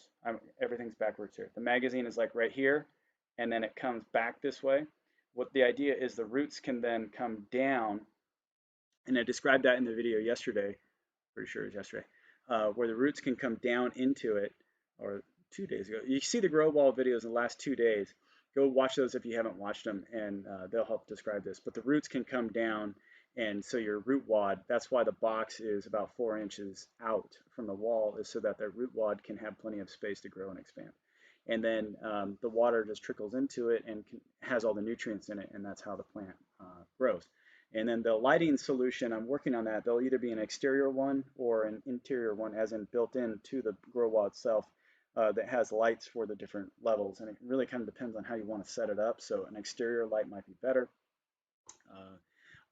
everything's backwards here. The magazine is like right here, and then it comes back this way. what the idea is, the roots can then come down, and I described that in the video yesterday, pretty sure it was yesterday, where the roots can come down into it, or 2 days ago. You see the grow wall videos in the last 2 days. Go watch those if you haven't watched them, and they'll help describe this. But the roots can come down, and so your root wad, that's why the box is about 4 inches out from the wall, is so that the root wad can have plenty of space to grow and expand. And then the water just trickles into it and has all the nutrients in it, and that's how the plant grows. And then the lighting solution, I'm working on that. There'll either be an exterior one or an interior one, as in built into the grow wall itself, that has lights for the different levels. And it really kind of depends on how you want to set it up. So an exterior light might be better. Uh,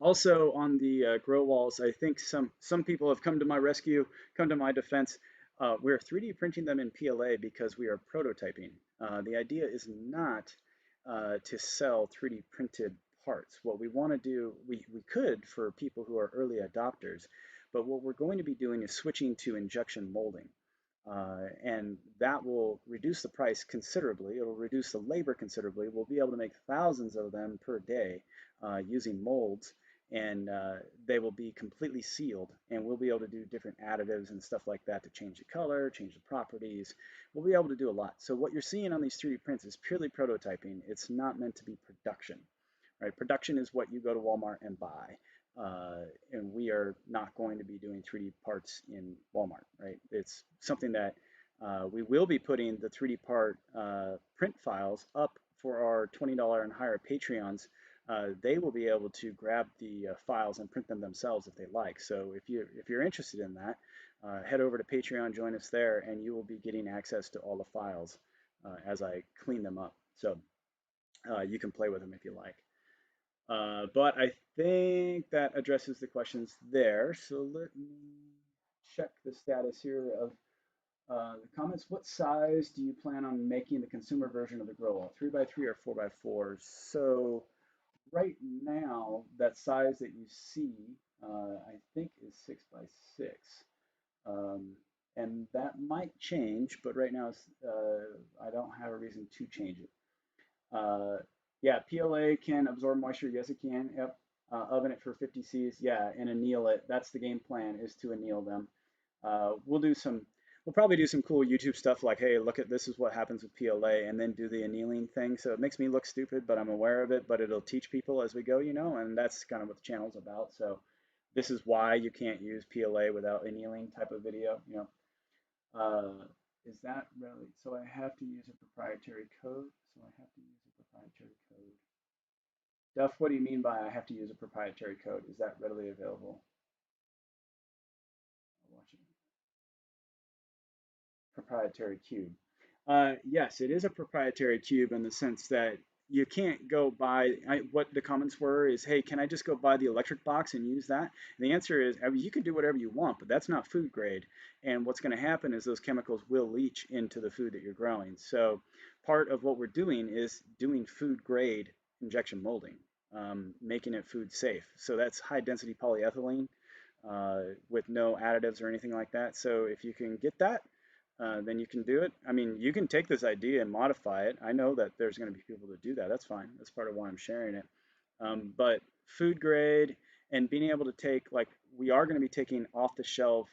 Also on the grow walls, I think some people have come to my rescue, come to my defense. We're 3D printing them in PLA because we are prototyping. The idea is not to sell 3D printed parts. What we want to do, we could for people who are early adopters, but what we're going to be doing is switching to injection molding. And that will reduce the price considerably. It'll reduce the labor considerably. We'll be able to make thousands of them per day using molds, and they will be completely sealed. And we'll be able to do different additives and stuff like that to change the color, change the properties. We'll be able to do a lot. So what you're seeing on these 3D prints is purely prototyping. It's not meant to be production. Right? Production is what you go to Walmart and buy. And we are not going to be doing 3D parts in Walmart, right? It's something that we will be putting the 3D part print files up for our $20 and higher Patreons. They will be able to grab the files and print them themselves if they like. So if you're interested in that, head over to Patreon, join us there, and you will be getting access to all the files as I clean them up. So you can play with them if you like. But I think that addresses the questions there. So let me check the status here of the comments. What size do you plan on making the consumer version of the grow wall? 3x3 or 4x4? So right now, that size that you see, I think is 6x6. Um, and that might change, but right now I don't have a reason to change it. Uh, yeah, PLA can absorb moisture. Yes, it can. Yep. Oven it for 50 Cs. Yeah, and anneal it. That's the game plan, is to anneal them. We'll probably do some cool YouTube stuff like, hey, look at this is what happens with PLA, and then do the annealing thing. So it makes me look stupid, but I'm aware of it. But it'll teach people as we go, and that's kind of what the channel's about. So this is why you can't use PLA without annealing type of video. Uh, is that really, so I have to use a proprietary code? So I have to use a proprietary code. Duff, what do you mean by I have to use a proprietary code? Is that readily available? I'll watch it. Proprietary cube. Yes, it is a proprietary cube in the sense that you can't go buy, what the comments were is, hey, can I just go buy the electric box and use that? And the answer is, I mean, you can do whatever you want, but that's not food grade. And what's going to happen is those chemicals will leach into the food that you're growing. So part of what we're doing is doing food grade injection molding, making it food safe. So that's high density polyethylene with no additives or anything like that. So if you can get that, then you can do it. I mean, you can take this idea and modify it. I know that there's going to be people that do that. That's fine. That's part of why I'm sharing it. But food grade and being able to take, like, we are going to be taking off the shelf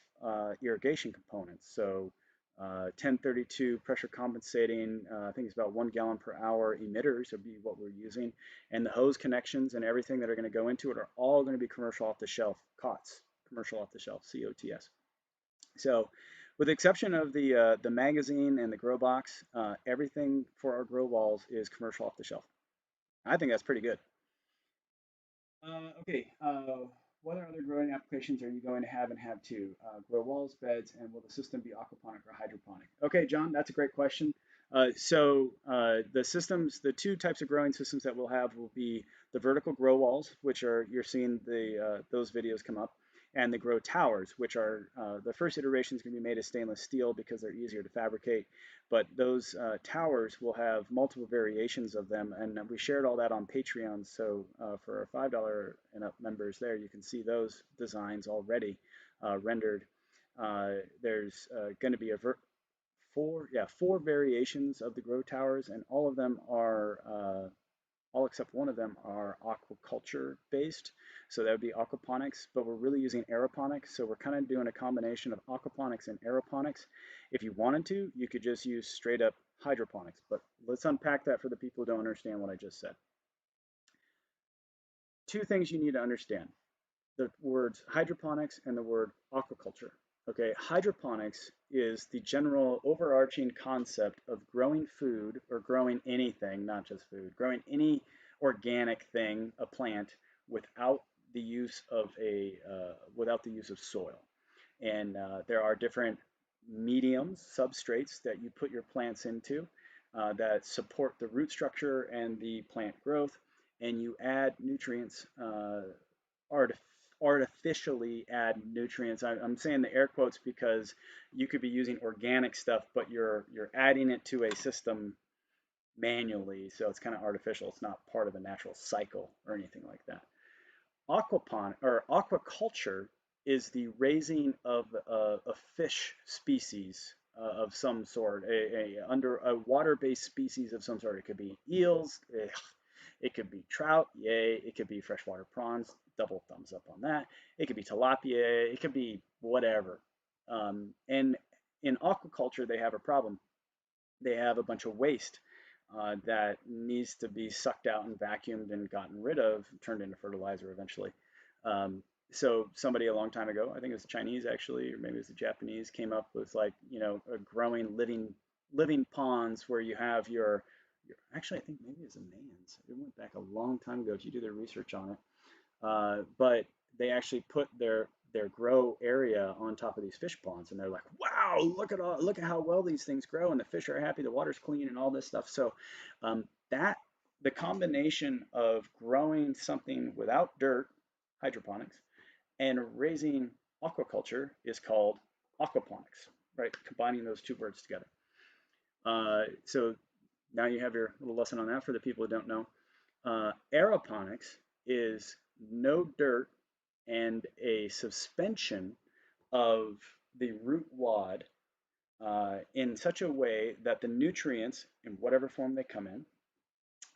irrigation components. So 1032 pressure compensating, I think it's about 1 gallon per hour emitters would be what we're using. And the hose connections and everything that are going to go into it are all going to be commercial off the shelf COTS, commercial off the shelf, COTS. So with the exception of the magazine and the grow box, everything for our grow walls is commercial off the shelf. I think that's pretty good. Okay, what other growing applications are you going to have and have too? Grow walls, beds, and will the system be aquaponic or hydroponic? Okay, John, that's a great question. The systems, the two types of growing systems that we'll have will be the vertical grow walls, which are, you're seeing those videos come up, and the grow towers, which are, the first iteration is going to be made of stainless steel because they're easier to fabricate. But those towers will have multiple variations of them, and we shared all that on Patreon. So for our $5 and up members there, you can see those designs already rendered. There's going to be four variations of the grow towers, and all of them are all except one of them are aquaculture based. So that would be aquaponics, but we're really using aeroponics. So we're kind of doing a combination of aquaponics and aeroponics. If you wanted to, you could just use straight up hydroponics, but let's unpack that for the people who don't understand what I just said. Two things you need to understand: the words hydroponics and the word aquaculture. Okay, hydroponics is the general overarching concept of growing food or growing anything, not just food, growing any organic thing, a plant, without the use of soil. And there are different mediums, substrates that you put your plants into that support the root structure and the plant growth, and you add nutrients, artif artificially add nutrients. I'm saying the air quotes because you could be using organic stuff, but you're adding it to a system manually, so it's kind of artificial. It's not part of the natural cycle or anything like that. Aquaculture is the raising of a fish species of some sort, under a water-based species of some sort. It could be eels, it could be trout, yay. It could be freshwater prawns, double thumbs up on that. It could be tilapia, it could be whatever. And in aquaculture, they have a problem. They have a bunch of waste that needs to be sucked out and vacuumed and gotten rid of, turned into fertilizer eventually. So somebody a long time ago, I think it was the Chinese actually, or maybe it was the Japanese, came up with like, a growing living ponds where you have actually I think maybe it was a man's. It went back a long time ago if you do their research on it. But they actually put their grow area on top of these fish ponds, and they're like, wow, look at how well these things grow, and the fish are happy, the water's clean, and all this stuff. So that the combination of growing something without dirt, hydroponics, and raising aquaculture is called aquaponics, right? Combining those two words together. So now you have your little lesson on that for the people who don't know. Aeroponics is no dirt and a suspension of the root wad in such a way that the nutrients, in whatever form they come in,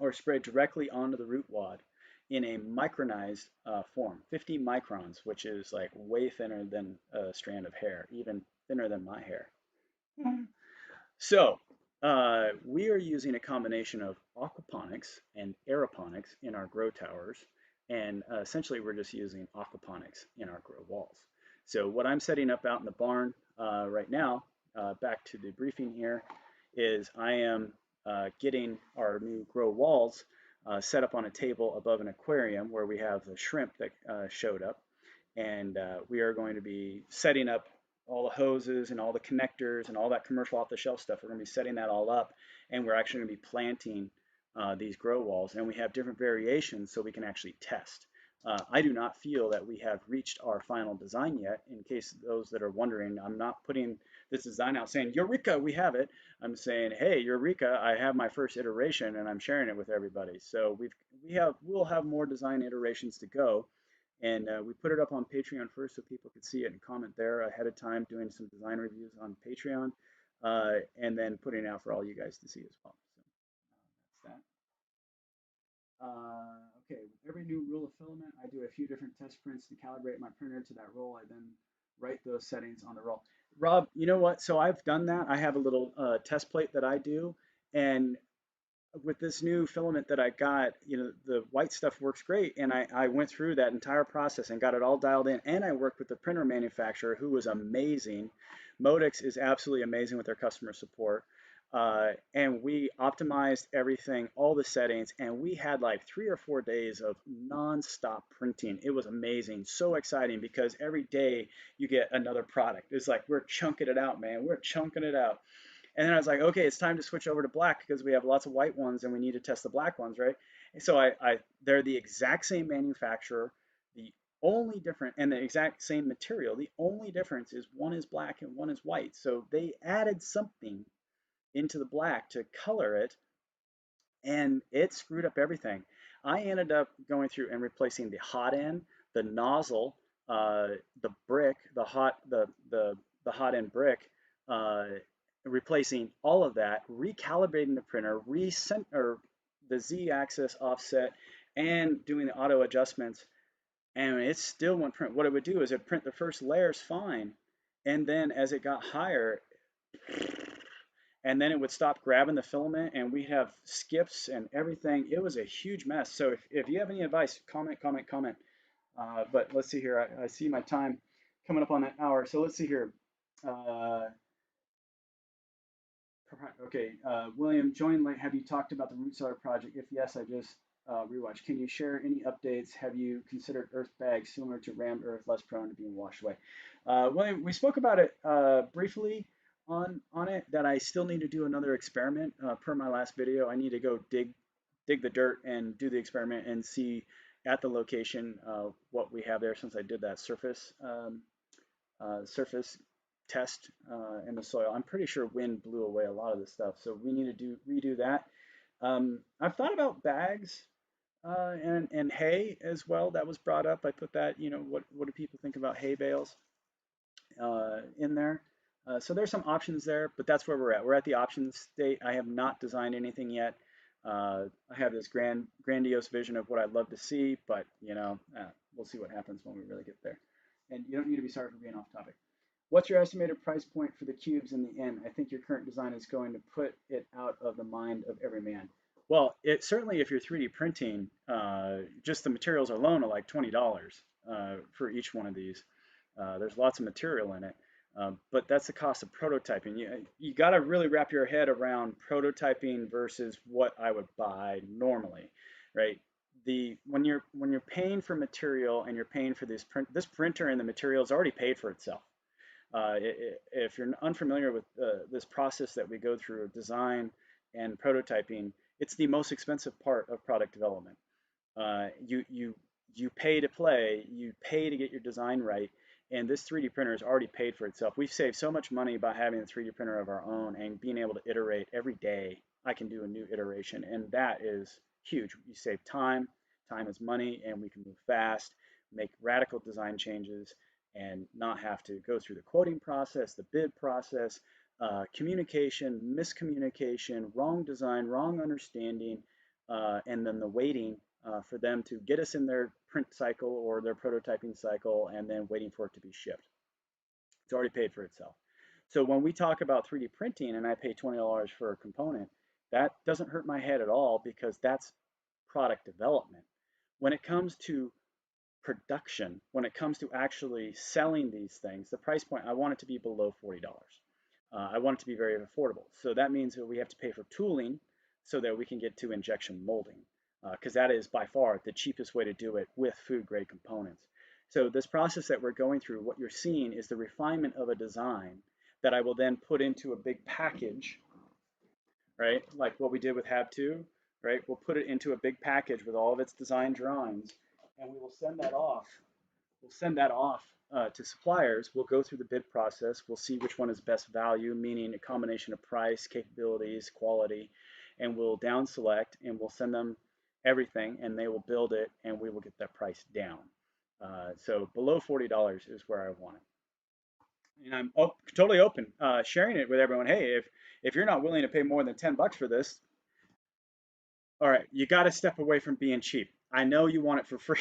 are sprayed directly onto the root wad in a micronized form, 50 microns, which is like way thinner than a strand of hair, even thinner than my hair. So we are using a combination of aquaponics and aeroponics in our grow towers, and essentially we're just using aquaponics in our grow walls. So what I'm setting up out in the barn right now, back to the briefing here, is I am getting our new grow walls set up on a table above an aquarium where we have the shrimp that showed up, and we are going to be setting up all the hoses and all the connectors and all that commercial off-the-shelf stuff. We're going to be setting that all up, and we're actually going to be planting these grow walls, and we have different variations so we can actually test. I do not feel that we have reached our final design yet. In case those that are wondering, I'm not putting this design out saying, Eureka, we have it. I'm saying, hey, Eureka, I have my first iteration and I'm sharing it with everybody. So we'll have more design iterations to go. And we put it up on Patreon first so people could see it and comment there ahead of time, doing some design reviews on Patreon, and then putting it out for all you guys to see as well. So that's that. Okay, with every new rule of filament, I do a few different test prints to calibrate my printer to that roll. I then write those settings on the roll. Rob, you know what? So I've done that. I have a little test plate that I do, and with this new filament that I got, the white stuff works great. And I went through that entire process and got it all dialed in. And I worked with the printer manufacturer who was amazing. Modex is absolutely amazing with their customer support. And we optimized everything, all the settings, and we had like 3 or 4 days of nonstop printing. It was amazing, so exciting because every day you get another product. It's like we're chunking it out, man. We're chunking it out. And then I was like, okay, it's time to switch over to black because we have lots of white ones and we need to test the black ones, right? And so they're the exact same manufacturer, the only different, and the exact same material. The only difference is one is black and one is white. So they added something into the black to color it, and it screwed up everything. I ended up going through and replacing the hot end, the nozzle, the brick, the hot end brick, replacing all of that, recalibrating the printer, the Z-axis offset and doing the auto adjustments, and it still won't print. What it would do is it print the first layers fine, and then as it got higher, and then it would stop grabbing the filament, and we have skips and everything. It was a huge mess. So if you have any advice, comment, comment, comment. But let's see here. I see my time coming up on that hour. So let's see here. Uh, okay, William, join late. Have you talked about the root cellar project? If yes, I just rewatched. Can you share any updates? Have you considered earth bags similar to rammed earth, less prone to being washed away? William, we spoke about it briefly on it. That I still need to do another experiment. Per my last video, I need to go dig the dirt and do the experiment and see at the location what we have there, since I did that surface test in the soil. I'm pretty sure wind blew away a lot of this stuff, so we need to redo that. I've thought about bags and hay as well. That was brought up. I put that, what do people think about hay bales in there? So there's some options there, but that's where we're at. We're at the options state. I have not designed anything yet. I have this grandiose vision of what I'd love to see, but we'll see what happens when we really get there. And you don't need to be sorry for being off topic. What's your estimated price point for the cubes in the end? I think your current design is going to put it out of the mind of every man. Well, it certainly, if you're 3D printing, just the materials alone are like $20 for each one of these. There's lots of material in it, but that's the cost of prototyping. You got to really wrap your head around prototyping versus what I would buy normally, right? When you're paying for material and you're paying for this printer and the material is already paid for itself. If you're unfamiliar with this process that we go through of design and prototyping, it's the most expensive part of product development. You pay to play, you pay to get your design right, and this 3D printer is already paid for itself. We've saved so much money by having a 3D printer of our own and being able to iterate every day. I can do a new iteration, and that is huge. You save time, time is money, and we can move fast, make radical design changes, and not have to go through the quoting process, the bid process, communication, miscommunication, wrong design, wrong understanding, and then the waiting for them to get us in their print cycle or their prototyping cycle, and then waiting for it to be shipped. It's already paid for itself. So when we talk about 3D printing and I pay $20 for a component, that doesn't hurt my head at all, because that's product development. When it comes to production, when it comes to actually selling these things, the price point, I want it to be below $40. I want it to be very affordable. So that means that we have to pay for tooling so that we can get to injection molding, because that is by far the cheapest way to do it with food grade components. So this process that we're going through, what you're seeing is the refinement of a design that I will then put into a big package, right? Like what we did with HAB2, right? We'll put it into a big package with all of its design drawings, and we will send that off. We'll send that off to suppliers. We'll go through the bid process. We'll see which one is best value, meaning a combination of price, capabilities, quality, and we'll down select and we'll send them everything, and they will build it, and we will get that price down. So below $40 is where I want it. And I'm totally open sharing it with everyone. Hey, if you're not willing to pay more than $10 for this, all right, you got to step away from being cheap. I know you want it for free.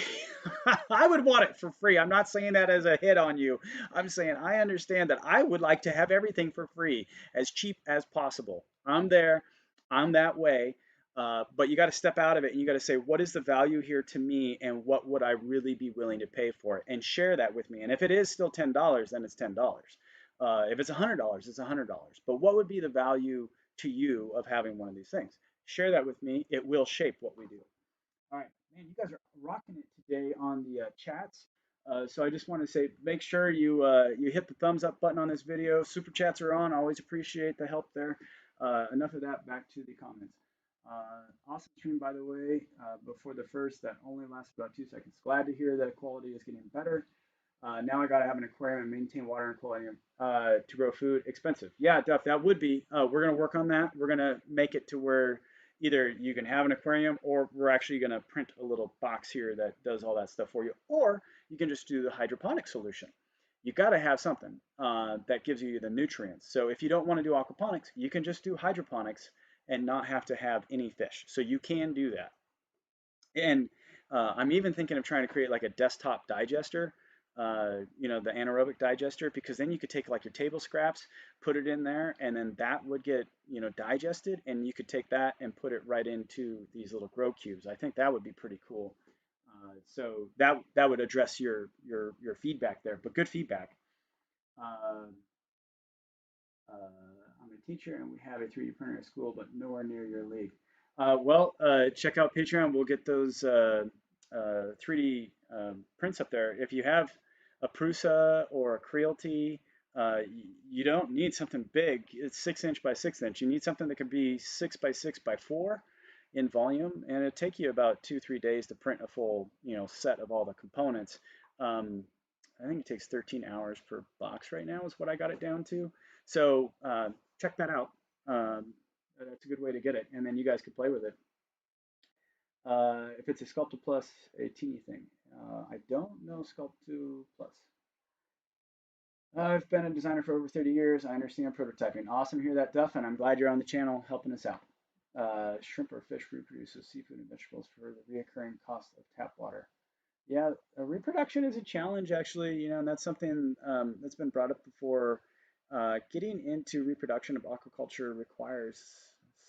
I would want it for free. I'm not saying that as a hit on you. I'm saying I understand that I would like to have everything for free, as cheap as possible. I'm there. I'm that way. But you got to step out of it, and you got to say, what is the value here to me, and what would I really be willing to pay for it, and share that with me. And if it is still $10, then it's $10. If it's $100, it's $100. But what would be the value to you of having one of these things? Share that with me. It will shape what we do. All right, man, you guys are rocking it today on the chats. So I just want to say, make sure you hit the thumbs up button on this video. Super chats are on. I always appreciate the help there. Enough of that. Back to the comments. Awesome stream, by the way. Before the first, that only lasted about 2 seconds. Glad to hear that quality is getting better. Now I gotta have an aquarium and maintain water and aquarium to grow food. Expensive. Yeah, Duff, that would be. We're gonna work on that. We're gonna make it to where either you can have an aquarium, or we're actually going to print a little box here that does all that stuff for you, or you can just do the hydroponic solution. You got to have something that gives you the nutrients. So if you don't want to do aquaponics, you can just do hydroponics, and not have to have any fish. So you can do that. And I'm even thinking of trying to create like a desktop digester, the anaerobic digester, because then you could take like your table scraps, put it in there, and then that would get, digested, and you could take that and put it right into these little grow cubes. I think that would be pretty cool. So that would address your feedback there, but good feedback. Uh, I'm a teacher and we have a 3D printer at school, but nowhere near your league. Check out Patreon. We'll get those 3D prints up there. If you have a Prusa or a Creality, you don't need something big. It's 6 inch by 6 inch. You need something that can be 6 by 6 by 4 in volume, and it'll take you about 2-3 days to print a full, set of all the components. Um, I think it takes 13 hours per box right now is what I got it down to. So check that out. That's a good way to get it, and then you guys can play with it. If it's a Sculpta Plus, a teeny thing. I don't know Sculpta Plus. I've been a designer for over 30 years. I understand prototyping. Awesome to hear that, Duff, and I'm glad you're on the channel helping us out. Shrimp or fish reproduces seafood and vegetables for the reoccurring cost of tap water. Yeah, reproduction is a challenge actually, and that's something that's been brought up before. Getting into reproduction of aquaculture requires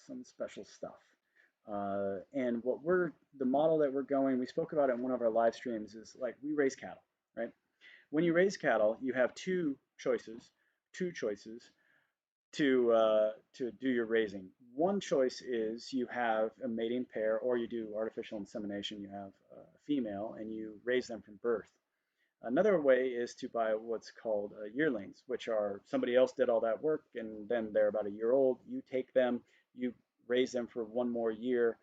some special stuff. And the model that we're going, we spoke about it in one of our live streams, is like we raise cattle, right? When you raise cattle, you have two choices to do your raising. One choice is you have a mating pair, or you do artificial insemination. You have a female and you raise them from birth. Another way is to buy what's called yearlings, which are somebody else did all that work and then they're about a year old. You take them, you raise them for one more year.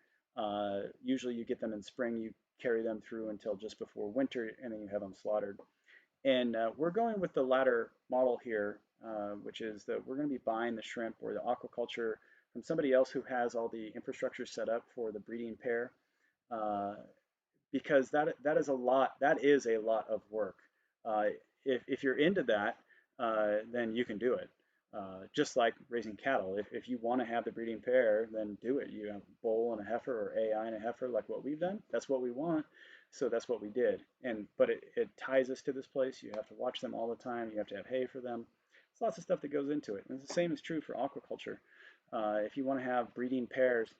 Usually you get them in spring, you carry them through until just before winter, and then you have them slaughtered. And we're going with the latter model here, which is that we're going to be buying the shrimp or the aquaculture from somebody else who has all the infrastructure set up for the breeding pair, uh, because that is a lot of work. Uh, if you're into that, then you can do it. Just like raising cattle, if you want to have the breeding pair, then do it. You have a bull and a heifer, or AI and a heifer, like what we've done. That's what we want. So that's what we did. But it ties us to this place. You have to watch them all the time. You have to have hay for them. There's lots of stuff that goes into it. And the same is true for aquaculture. If you want to have breeding pairs,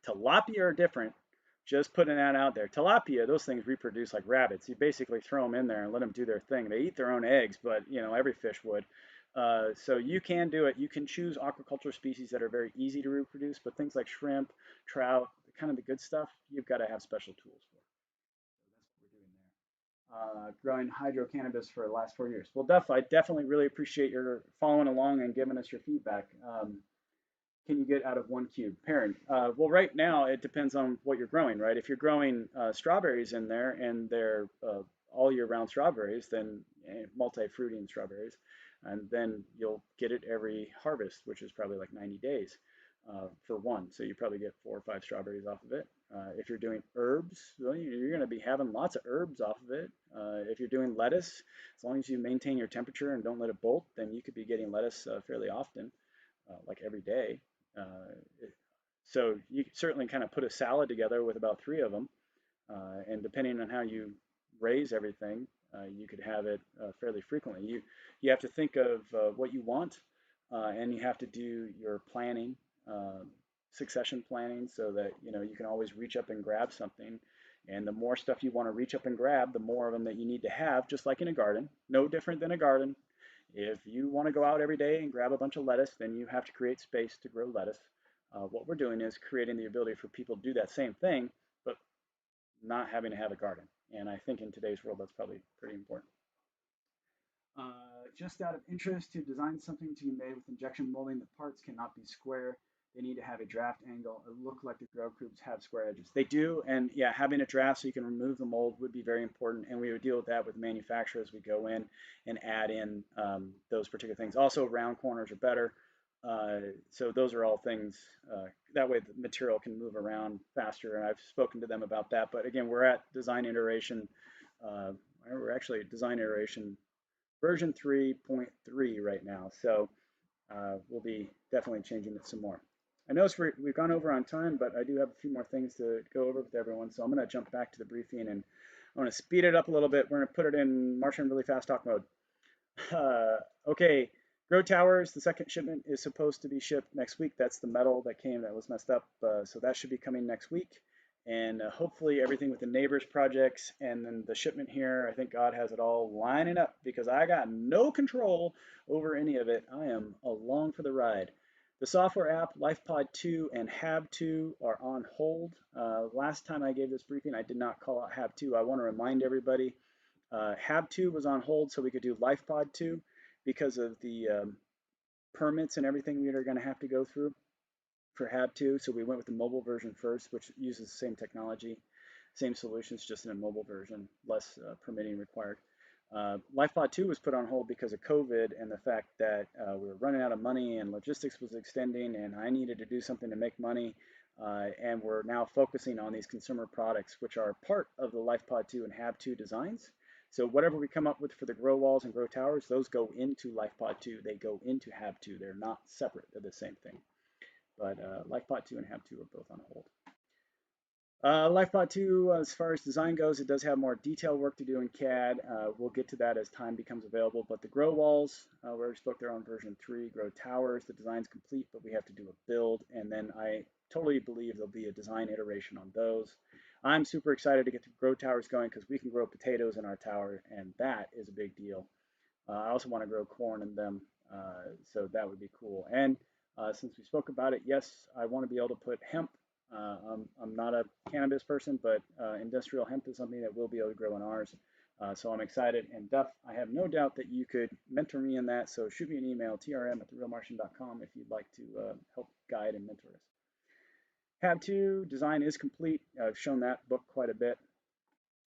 tilapia are different. Just putting that out there. Tilapia, those things reproduce like rabbits. You basically throw them in there and let them do their thing. They eat their own eggs, but every fish would. So you can do it. You can choose aquaculture species that are very easy to reproduce, but things like shrimp, trout, kind of the good stuff, you've got to have special tools for. So that's what we're doing there. Growing hydro cannabis for the last 4 years. Well, Duff, I definitely really appreciate your following along and giving us your feedback. Can you get out of one cube? Parent. Well, right now it depends on what you're growing, right? If you're growing strawberries in there and they're all year round strawberries, then multi-fruiting strawberries, and then you'll get it every harvest, which is probably like 90 days for one. So you probably get 4 or 5 strawberries off of it. If you're doing herbs, well, you're going to be having lots of herbs off of it. If you're doing lettuce, as long as you maintain your temperature and don't let it bolt, then you could be getting lettuce fairly often, like every day. So you certainly kind of put a salad together with about 3 of them, and depending on how you raise everything, you could have it fairly frequently. You have to think of what you want, and you have to do your planning, succession planning, so that you can always reach up and grab something. And the more stuff you want to reach up and grab, the more of them that you need to have, just like in a garden. No different than a garden. If you want to go out every day and grab a bunch of lettuce, then you have to create space to grow lettuce. What we're doing is creating the ability for people to do that same thing, but not having to have a garden. And I think in today's world, that's probably pretty important. Just out of interest, to design something to be made with injection molding, the parts cannot be square. They need to have a draft angle. It look like the grow groups have square edges. They do, and yeah, having a draft so you can remove the mold would be very important, and we would deal with that with manufacturers as we go in and add in those particular things. Also, round corners are better. So those are all things, that way the material can move around faster, and I've spoken to them about that. But again, we're at design iteration. We're actually at design iteration version 3.3 right now, so we'll be definitely changing it some more. I noticed we've gone over on time, but I do have a few more things to go over with everyone. So I'm going to jump back to the briefing and I want to speed it up a little bit. We're going to put it in Martian really fast talk mode. Uh, okay, Grow Towers, the second shipment is supposed to be shipped next week. That's the metal that came that was messed up. So that should be coming next week. And hopefully everything with the neighbors projects and then the shipment here, I think God has it all lining up because I got no control over any of it. I am along for the ride. The software app, LifePod 2 and Hab 2 are on hold. Last time I gave this briefing, I did not call out Hab 2. I want to remind everybody Hab 2 was on hold so we could do LifePod 2 because of the permits and everything we are going to have to go through for Hab 2. So we went with the mobile version first, which uses the same technology, same solutions, just in a mobile version, less permitting required. LifePod 2 was put on hold because of COVID and the fact that we were running out of money and logistics was extending and I needed to do something to make money. And we're now focusing on these consumer products, which are part of the LifePod 2 and Hab 2 designs. So whatever we come up with for the grow walls and grow towers, those go into LifePod 2. They go into Hab 2. They're not separate. They're the same thing. But LifePod 2 and Hab 2 are both on hold. LifePod 2, as far as design goes, it does have more detailed work to do in CAD. We'll get to that as time becomes available. But the grow walls, we already spoke there on version 3. Grow towers, the design's complete, but we have to do a build. And then I totally believe there'll be a design iteration on those. I'm super excited to get the grow towers going because we can grow potatoes in our tower, and that is a big deal. I also want to grow corn in them, so that would be cool. And since we spoke about it, yes, I want to be able to put hemp. I'm not a cannabis person, but industrial hemp is something that we'll be able to grow in ours. So I'm excited. And Duff, I have no doubt that you could mentor me in that. So shoot me an email, trm@therealmartian.com, if you'd like to help guide and mentor us. Hab 2 design is complete. I've shown that book quite a bit.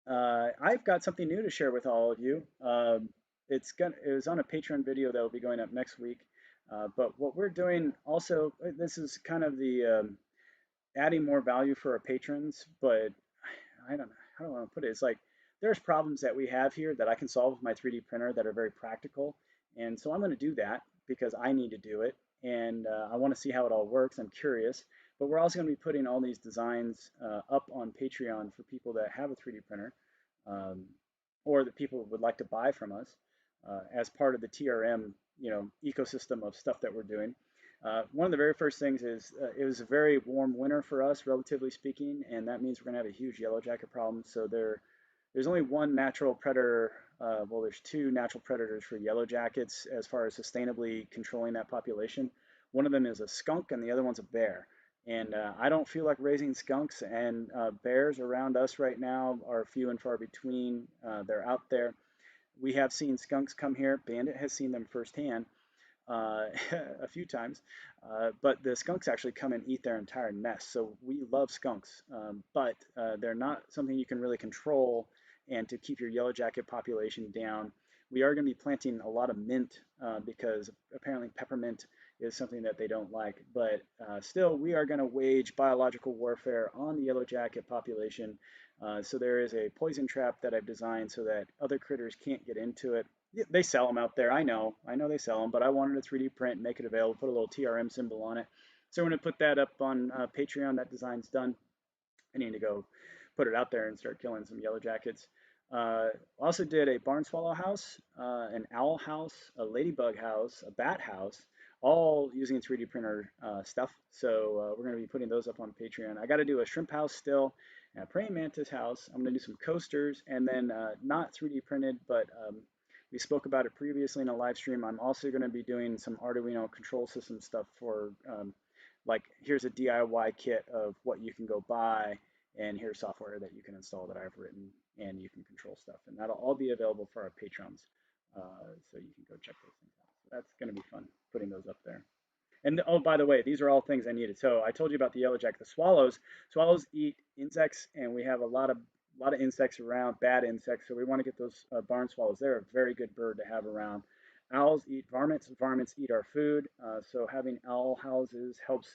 I've got something new to share with all of you. It was on a Patreon video that will be going up next week. But what we're doing also, this is kind of the adding more value for our patrons, but I don't know how do I want to put it. It's like there's problems that we have here that I can solve with my 3D printer that are very practical. And so I'm going to do that because I need to do it. And I want to see how it all works. I'm curious. But we're also going to be putting all these designs up on Patreon for people that have a 3D printer or that people would like to buy from us as part of the TRM, ecosystem of stuff that we're doing. One of the very first things is it was a very warm winter for us, relatively speaking, and that means we're going to have a huge yellow jacket problem. So there's only one natural predator. Well, there's two natural predators for yellow jackets as far as sustainably controlling that population. One of them is a skunk, and the other one's a bear. And I don't feel like raising skunks, and bears around us right now are few and far between. They're out there. We have seen skunks come here. Bandit has seen them firsthand a few times, but the skunks actually come and eat their entire nest. So we love skunks, but they're not something you can really control and to keep your yellow jacket population down. We are going to be planting a lot of mint because apparently peppermint is something that they don't like. But still, we are going to wage biological warfare on the yellow jacket population. So there is a poison trap that I've designed so that other critters can't get into it. They sell them out there. I know they sell them, but I wanted to 3D print, make it available, put a little TRM symbol on it. So we're going to put that up on Patreon. That design's done. I need to go put it out there and start killing some yellow jackets. Also did a barn swallow house, an owl house, a ladybug house, a bat house, all using 3D printer stuff. So we're going to be putting those up on Patreon. I got to do a shrimp house still, and a praying mantis house. I'm going to do some coasters, and then not 3D printed, but we spoke about it previously in a live stream. I'm also going to be doing some Arduino control system stuff for like here's a DIY kit of what you can go buy, and here's software that you can install that I've written, and you can control stuff. And that'll all be available for our patrons, so you can go check those things out. So that's going to be fun putting those up there. And oh, by the way, these are all things I needed. So I told you about the yellow jacket, the swallows. Swallows eat insects, and we have a lot of insects around, bad insects. So we want to get those barn swallows. They're a very good bird to have around. Owls eat varmints. Varmints eat our food. So having owl houses helps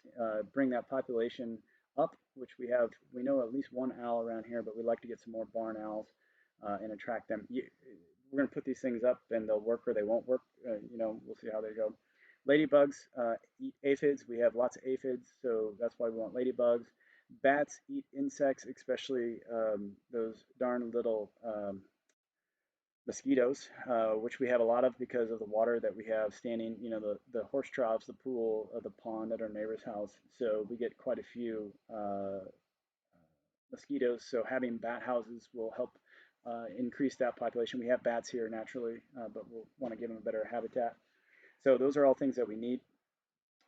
bring that population up, which we have. We know at least one owl around here, but we'd like to get some more barn owls and attract them. We're going to put these things up, and they'll work or they won't work. We'll see how they go. Ladybugs eat aphids. We have lots of aphids, so that's why we want ladybugs. Bats eat insects, especially those darn little mosquitoes, which we have a lot of because of the water that we have standing, the horse troughs, the pool, the pond at our neighbor's house. So we get quite a few mosquitoes. So having bat houses will help increase that population. We have bats here naturally, but we'll want to give them a better habitat. So those are all things that we need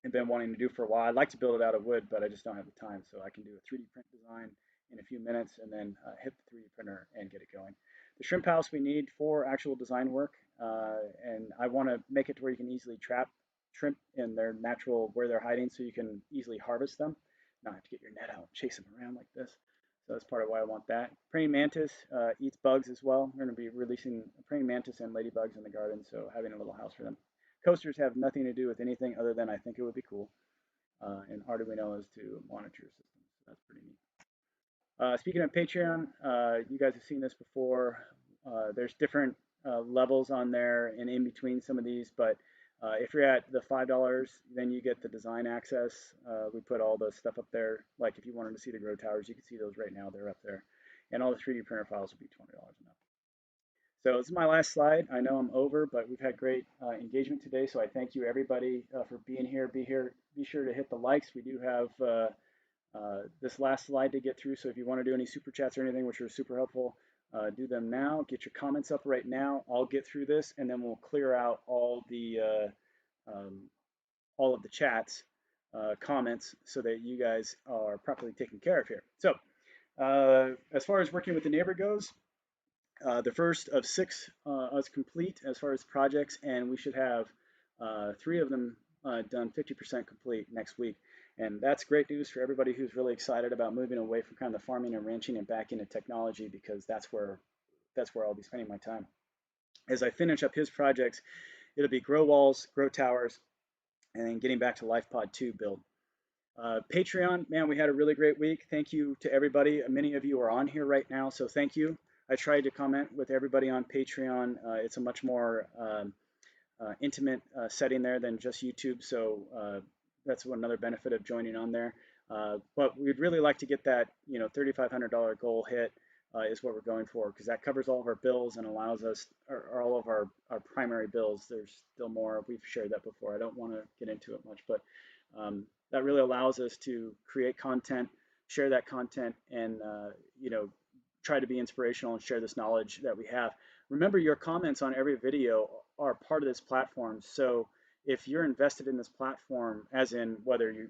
and been wanting to do for a while. I'd like to build it out of wood, but I just don't have the time. So I can do a 3D print design in a few minutes and then hit the 3D printer and get it going. The shrimp house we need for actual design work, and I want to make it to where you can easily trap shrimp in their natural where they're hiding, so you can easily harvest them. Not have to get your net out and chase them around like this. So that's part of why I want that. Praying mantis eats bugs as well. We're going to be releasing praying mantis and ladybugs in the garden, so having a little house for them. Coasters have nothing to do with anything other than I think it would be cool. And Arduino is to monitor your system. So that's pretty neat. Speaking of Patreon, you guys have seen this before. There's different levels on there and in between some of these, but if you're at the $5, then you get the design access. We put all the stuff up there. Like if you wanted to see the grow towers, you can see those right now. They're up there. And all the 3D printer files will be $20 and up. So this is my last slide. I know I'm over, but we've had great engagement today. So I thank you everybody for being here. Be sure to hit the likes. We do have this last slide to get through. So if you want to do any super chats or anything, which are super helpful, do them now. Get your comments up right now. I'll get through this, and then we'll clear out all of the chats, comments, so that you guys are properly taken care of here. So as far as working with the neighbor goes, the first of 6 is complete as far as projects, and we should have 3 of them done 50% complete next week. And that's great news for everybody who's really excited about moving away from kind of the farming and ranching and back into technology, because that's where I'll be spending my time. As I finish up his projects, it'll be grow walls, grow towers, and then getting back to LifePod 2 build. Patreon, man, we had a really great week. Thank you to everybody. Many of you are on here right now, so thank you. I tried to comment with everybody on Patreon. It's a much more intimate setting there than just YouTube, so that's another benefit of joining on there. But we'd really like to get that, $3,500 goal hit is what we're going for, because that covers all of our bills and allows us, or all of our primary bills. There's still more. We've shared that before. I don't want to get into it much, but that really allows us to create content, share that content, and try to be inspirational and share this knowledge that we have. Remember, your comments on every video are part of this platform. So if you're invested in this platform, as in whether you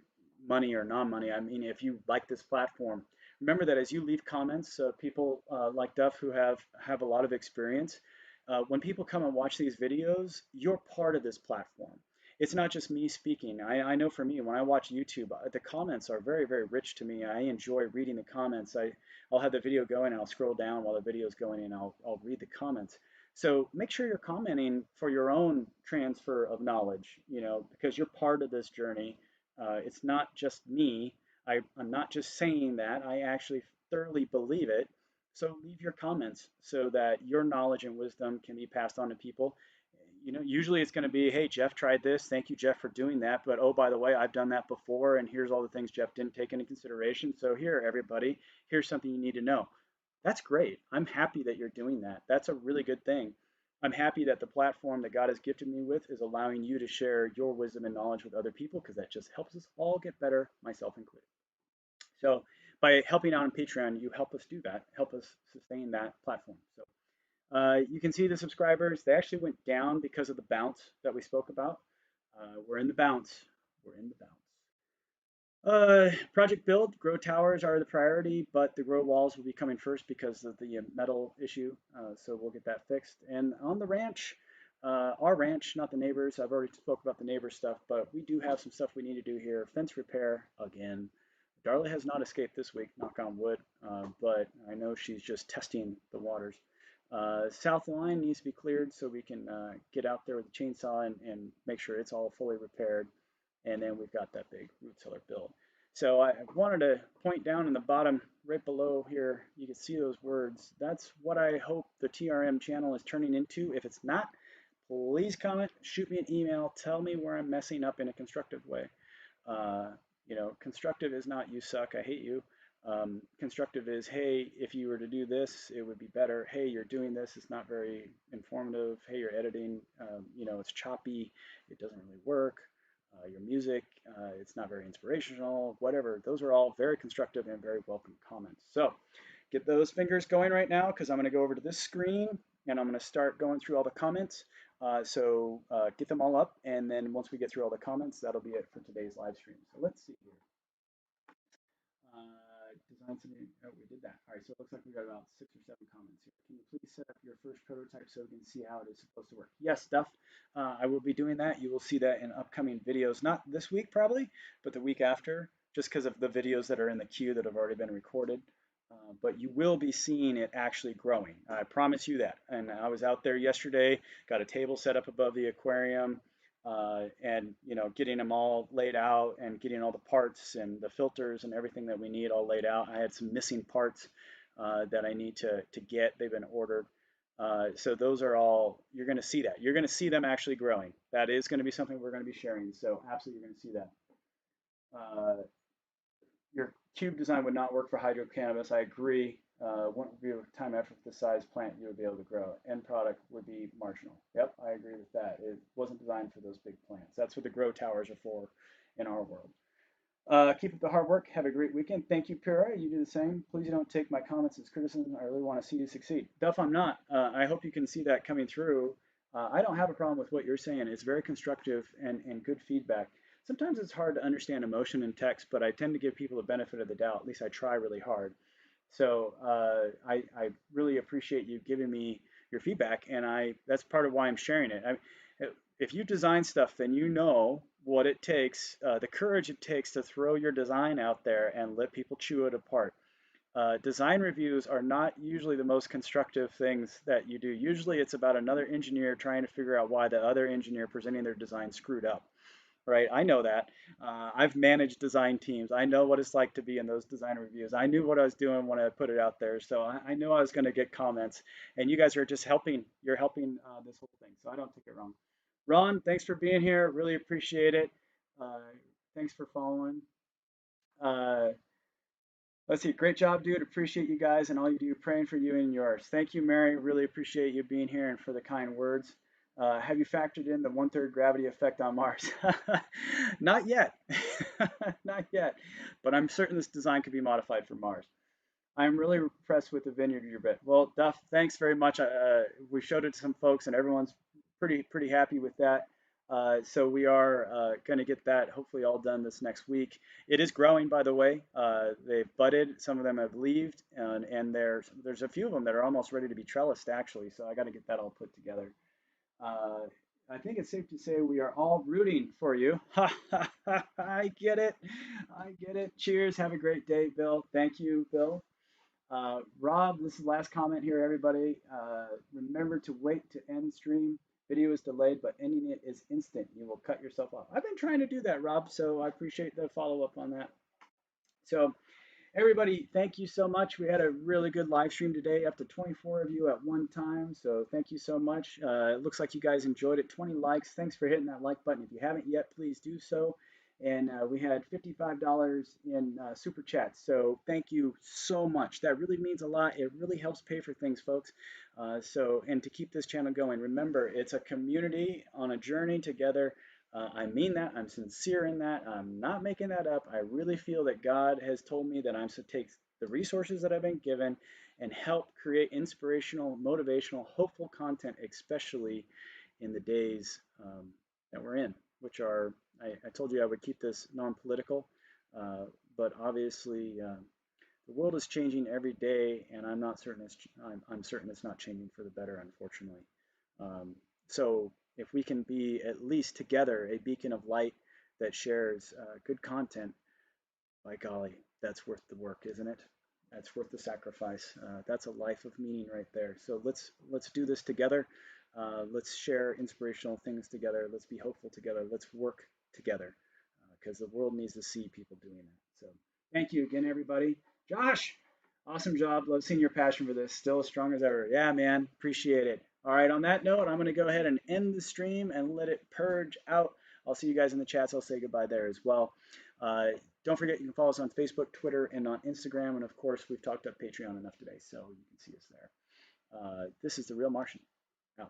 money or non-money, I mean, if you like this platform, remember that as you leave comments, people like Duff who have a lot of experience, when people come and watch these videos, you're part of this platform. It's not just me speaking. I know for me, when I watch YouTube, the comments are very, very rich to me. I enjoy reading the comments. I'll have the video going and I'll scroll down while the video is going and I'll read the comments. So make sure you're commenting for your own transfer of knowledge, because you're part of this journey. It's not just me. I'm not just saying that. I actually thoroughly believe it. So leave your comments so that your knowledge and wisdom can be passed on to people. Usually it's going to be, hey, Jeff tried this. Thank you, Jeff, for doing that. But oh, by the way, I've done that before, and here's all the things Jeff didn't take into consideration. So here, everybody, here's something you need to know. That's great. I'm happy that you're doing that. That's a really good thing. I'm happy that the platform that God has gifted me with is allowing you to share your wisdom and knowledge with other people, because that just helps us all get better, myself included. So by helping out on Patreon, you help us do that, help us sustain that platform. So you can see the subscribers, they actually went down because of the bounce that we spoke about. We're in the bounce. We're in the bounce. Project build, grow towers are the priority, but the grow walls will be coming first because of the metal issue. So we'll get that fixed. And on the ranch, our ranch, not the neighbors. I've already spoke about the neighbor stuff, but we do have some stuff we need to do here. Fence repair again. Darla has not escaped this week, knock on wood, but I know she's just testing the waters. South line needs to be cleared so we can get out there with the chainsaw and make sure it's all fully repaired. And then we've got that big root cellar build. So I wanted to point down in the bottom right below here, you can see those words. That's what I hope the TRM channel is turning into. If it's not, please comment, shoot me an email, tell me where I'm messing up in a constructive way. Uh, constructive is not you suck, I hate you. Constructive is, hey, if you were to do this, it would be better. Hey, you're doing this, it's not very informative. Hey, you're editing, it's choppy, it doesn't really work. Your music, it's not very inspirational, whatever. Those are all very constructive and very welcome comments. So get those fingers going right now because I'm going to go over to this screen and I'm going to start going through all the comments. So get them all up, and then once we get through all the comments, that'll be it for today's live stream. So let's see here. Design something. Oh, we did that. All right, so it looks like we got about 6 or 7 comments here. Can you please set up your first prototype so we can see how it is supposed to work? Yes, Duff. I will be doing that. You will see that in upcoming videos, not this week probably, but the week after, just because of the videos that are in the queue that have already been recorded. But you will be seeing it actually growing. I promise you that. And I was out there yesterday, got a table set up above the aquarium, and getting them all laid out and getting all the parts and the filters and everything that we need all laid out. I had some missing parts that I need to get. They've been ordered. So those are all, you're going to see that. You're going to see them actually growing. That is going to be something we're going to be sharing. So absolutely you're going to see that. Your cube design would not work for hydro cannabis. I agree. Wouldn't be a time effort the size plant you would be able to grow. End product would be marginal. Yep, I agree with that. It wasn't designed for those big plants. That's what the grow towers are for in our world. Keep up the hard work. Have a great weekend. Thank you, Pyrrha. You do the same. Please don't take my comments as criticism. I really want to see you succeed. Duff, I'm not. I hope you can see that coming through. I don't have a problem with what you're saying. It's very constructive and good feedback. Sometimes it's hard to understand emotion in text, but I tend to give people the benefit of the doubt. At least I try really hard. So I really appreciate you giving me your feedback, and that's part of why I'm sharing it. If you design stuff, then you know what it takes, the courage it takes to throw your design out there and let people chew it apart. Design reviews are not usually the most constructive things that you do. Usually it's about another engineer trying to figure out why the other engineer presenting their design screwed up. Right, I know that. I've managed design teams. I know what it's like to be in those design reviews. I knew what I was doing when I put it out there, so I knew I was going to get comments. And you guys are just helping. You're helping this whole thing, so I don't take it wrong. Ron, thanks for being here. Really appreciate it. Uh, Thanks for following. Uh, let's see. Great job, dude. Appreciate you guys and all you do. Praying for you and yours. Thank you, Mary. Really appreciate you being here and for the kind words. Have you factored in the 1/3 gravity effect on Mars? Not yet. Not yet. But I'm certain this design could be modified for Mars. I'm really impressed with the vineyard you're at. Well, Duff, thanks very much. We showed it to some folks, and everyone's pretty happy with that. So we are going to get that hopefully all done this next week. It is growing, by the way. They've budded. Some of them have leaved, and there's a few of them that are almost ready to be trellised, actually. So I got to get that all put together. Uh, I think it's safe to say we are all rooting for you. I get it. I get it. Cheers. Have a great day, Bill. Thank you, Bill. Rob, this is the last comment here, everybody. Remember to wait to end stream. Video is delayed, but ending it is instant. You will cut yourself off. I've been trying to do that, Rob, so I appreciate the follow-up on that. So everybody, thank you so much. We had a really good live stream today, up to 24 of you at one time. So thank you so much. It looks like you guys enjoyed it. 20 likes. Thanks for hitting that like button. If you haven't yet, please do so. And we had $55 in super chats. So thank you so much. That really means a lot. It really helps pay for things, folks. And to keep this channel going, remember, it's a community on a journey together. I mean that. I'm sincere in that. I'm not making that up. I really feel that God has told me that I'm to take the resources that I've been given and help create inspirational, motivational, hopeful content, especially in the days that we're in, which are, I told you I would keep this non-political, but obviously the world is changing every day, and I'm not certain I'm certain it's not changing for the better, unfortunately. So if we can be at least together a beacon of light that shares good content, by golly, that's worth the work, isn't it? That's worth the sacrifice. That's a life of meaning right there. So let's do this together. Let's share inspirational things together. Let's be hopeful together. Let's work together because the world needs to see people doing that. So thank you again, everybody. Josh, awesome job. Love seeing your passion for this. Still as strong as ever. Yeah, man. Appreciate it. All right, on that note, I'm going to go ahead and end the stream and let it purge out. I'll see you guys in the chats. I'll say goodbye there as well. Uh, don't forget, you can follow us on Facebook, Twitter, and on Instagram. And of course, we've talked about Patreon enough today, so you can see us there. This is The Real Martian.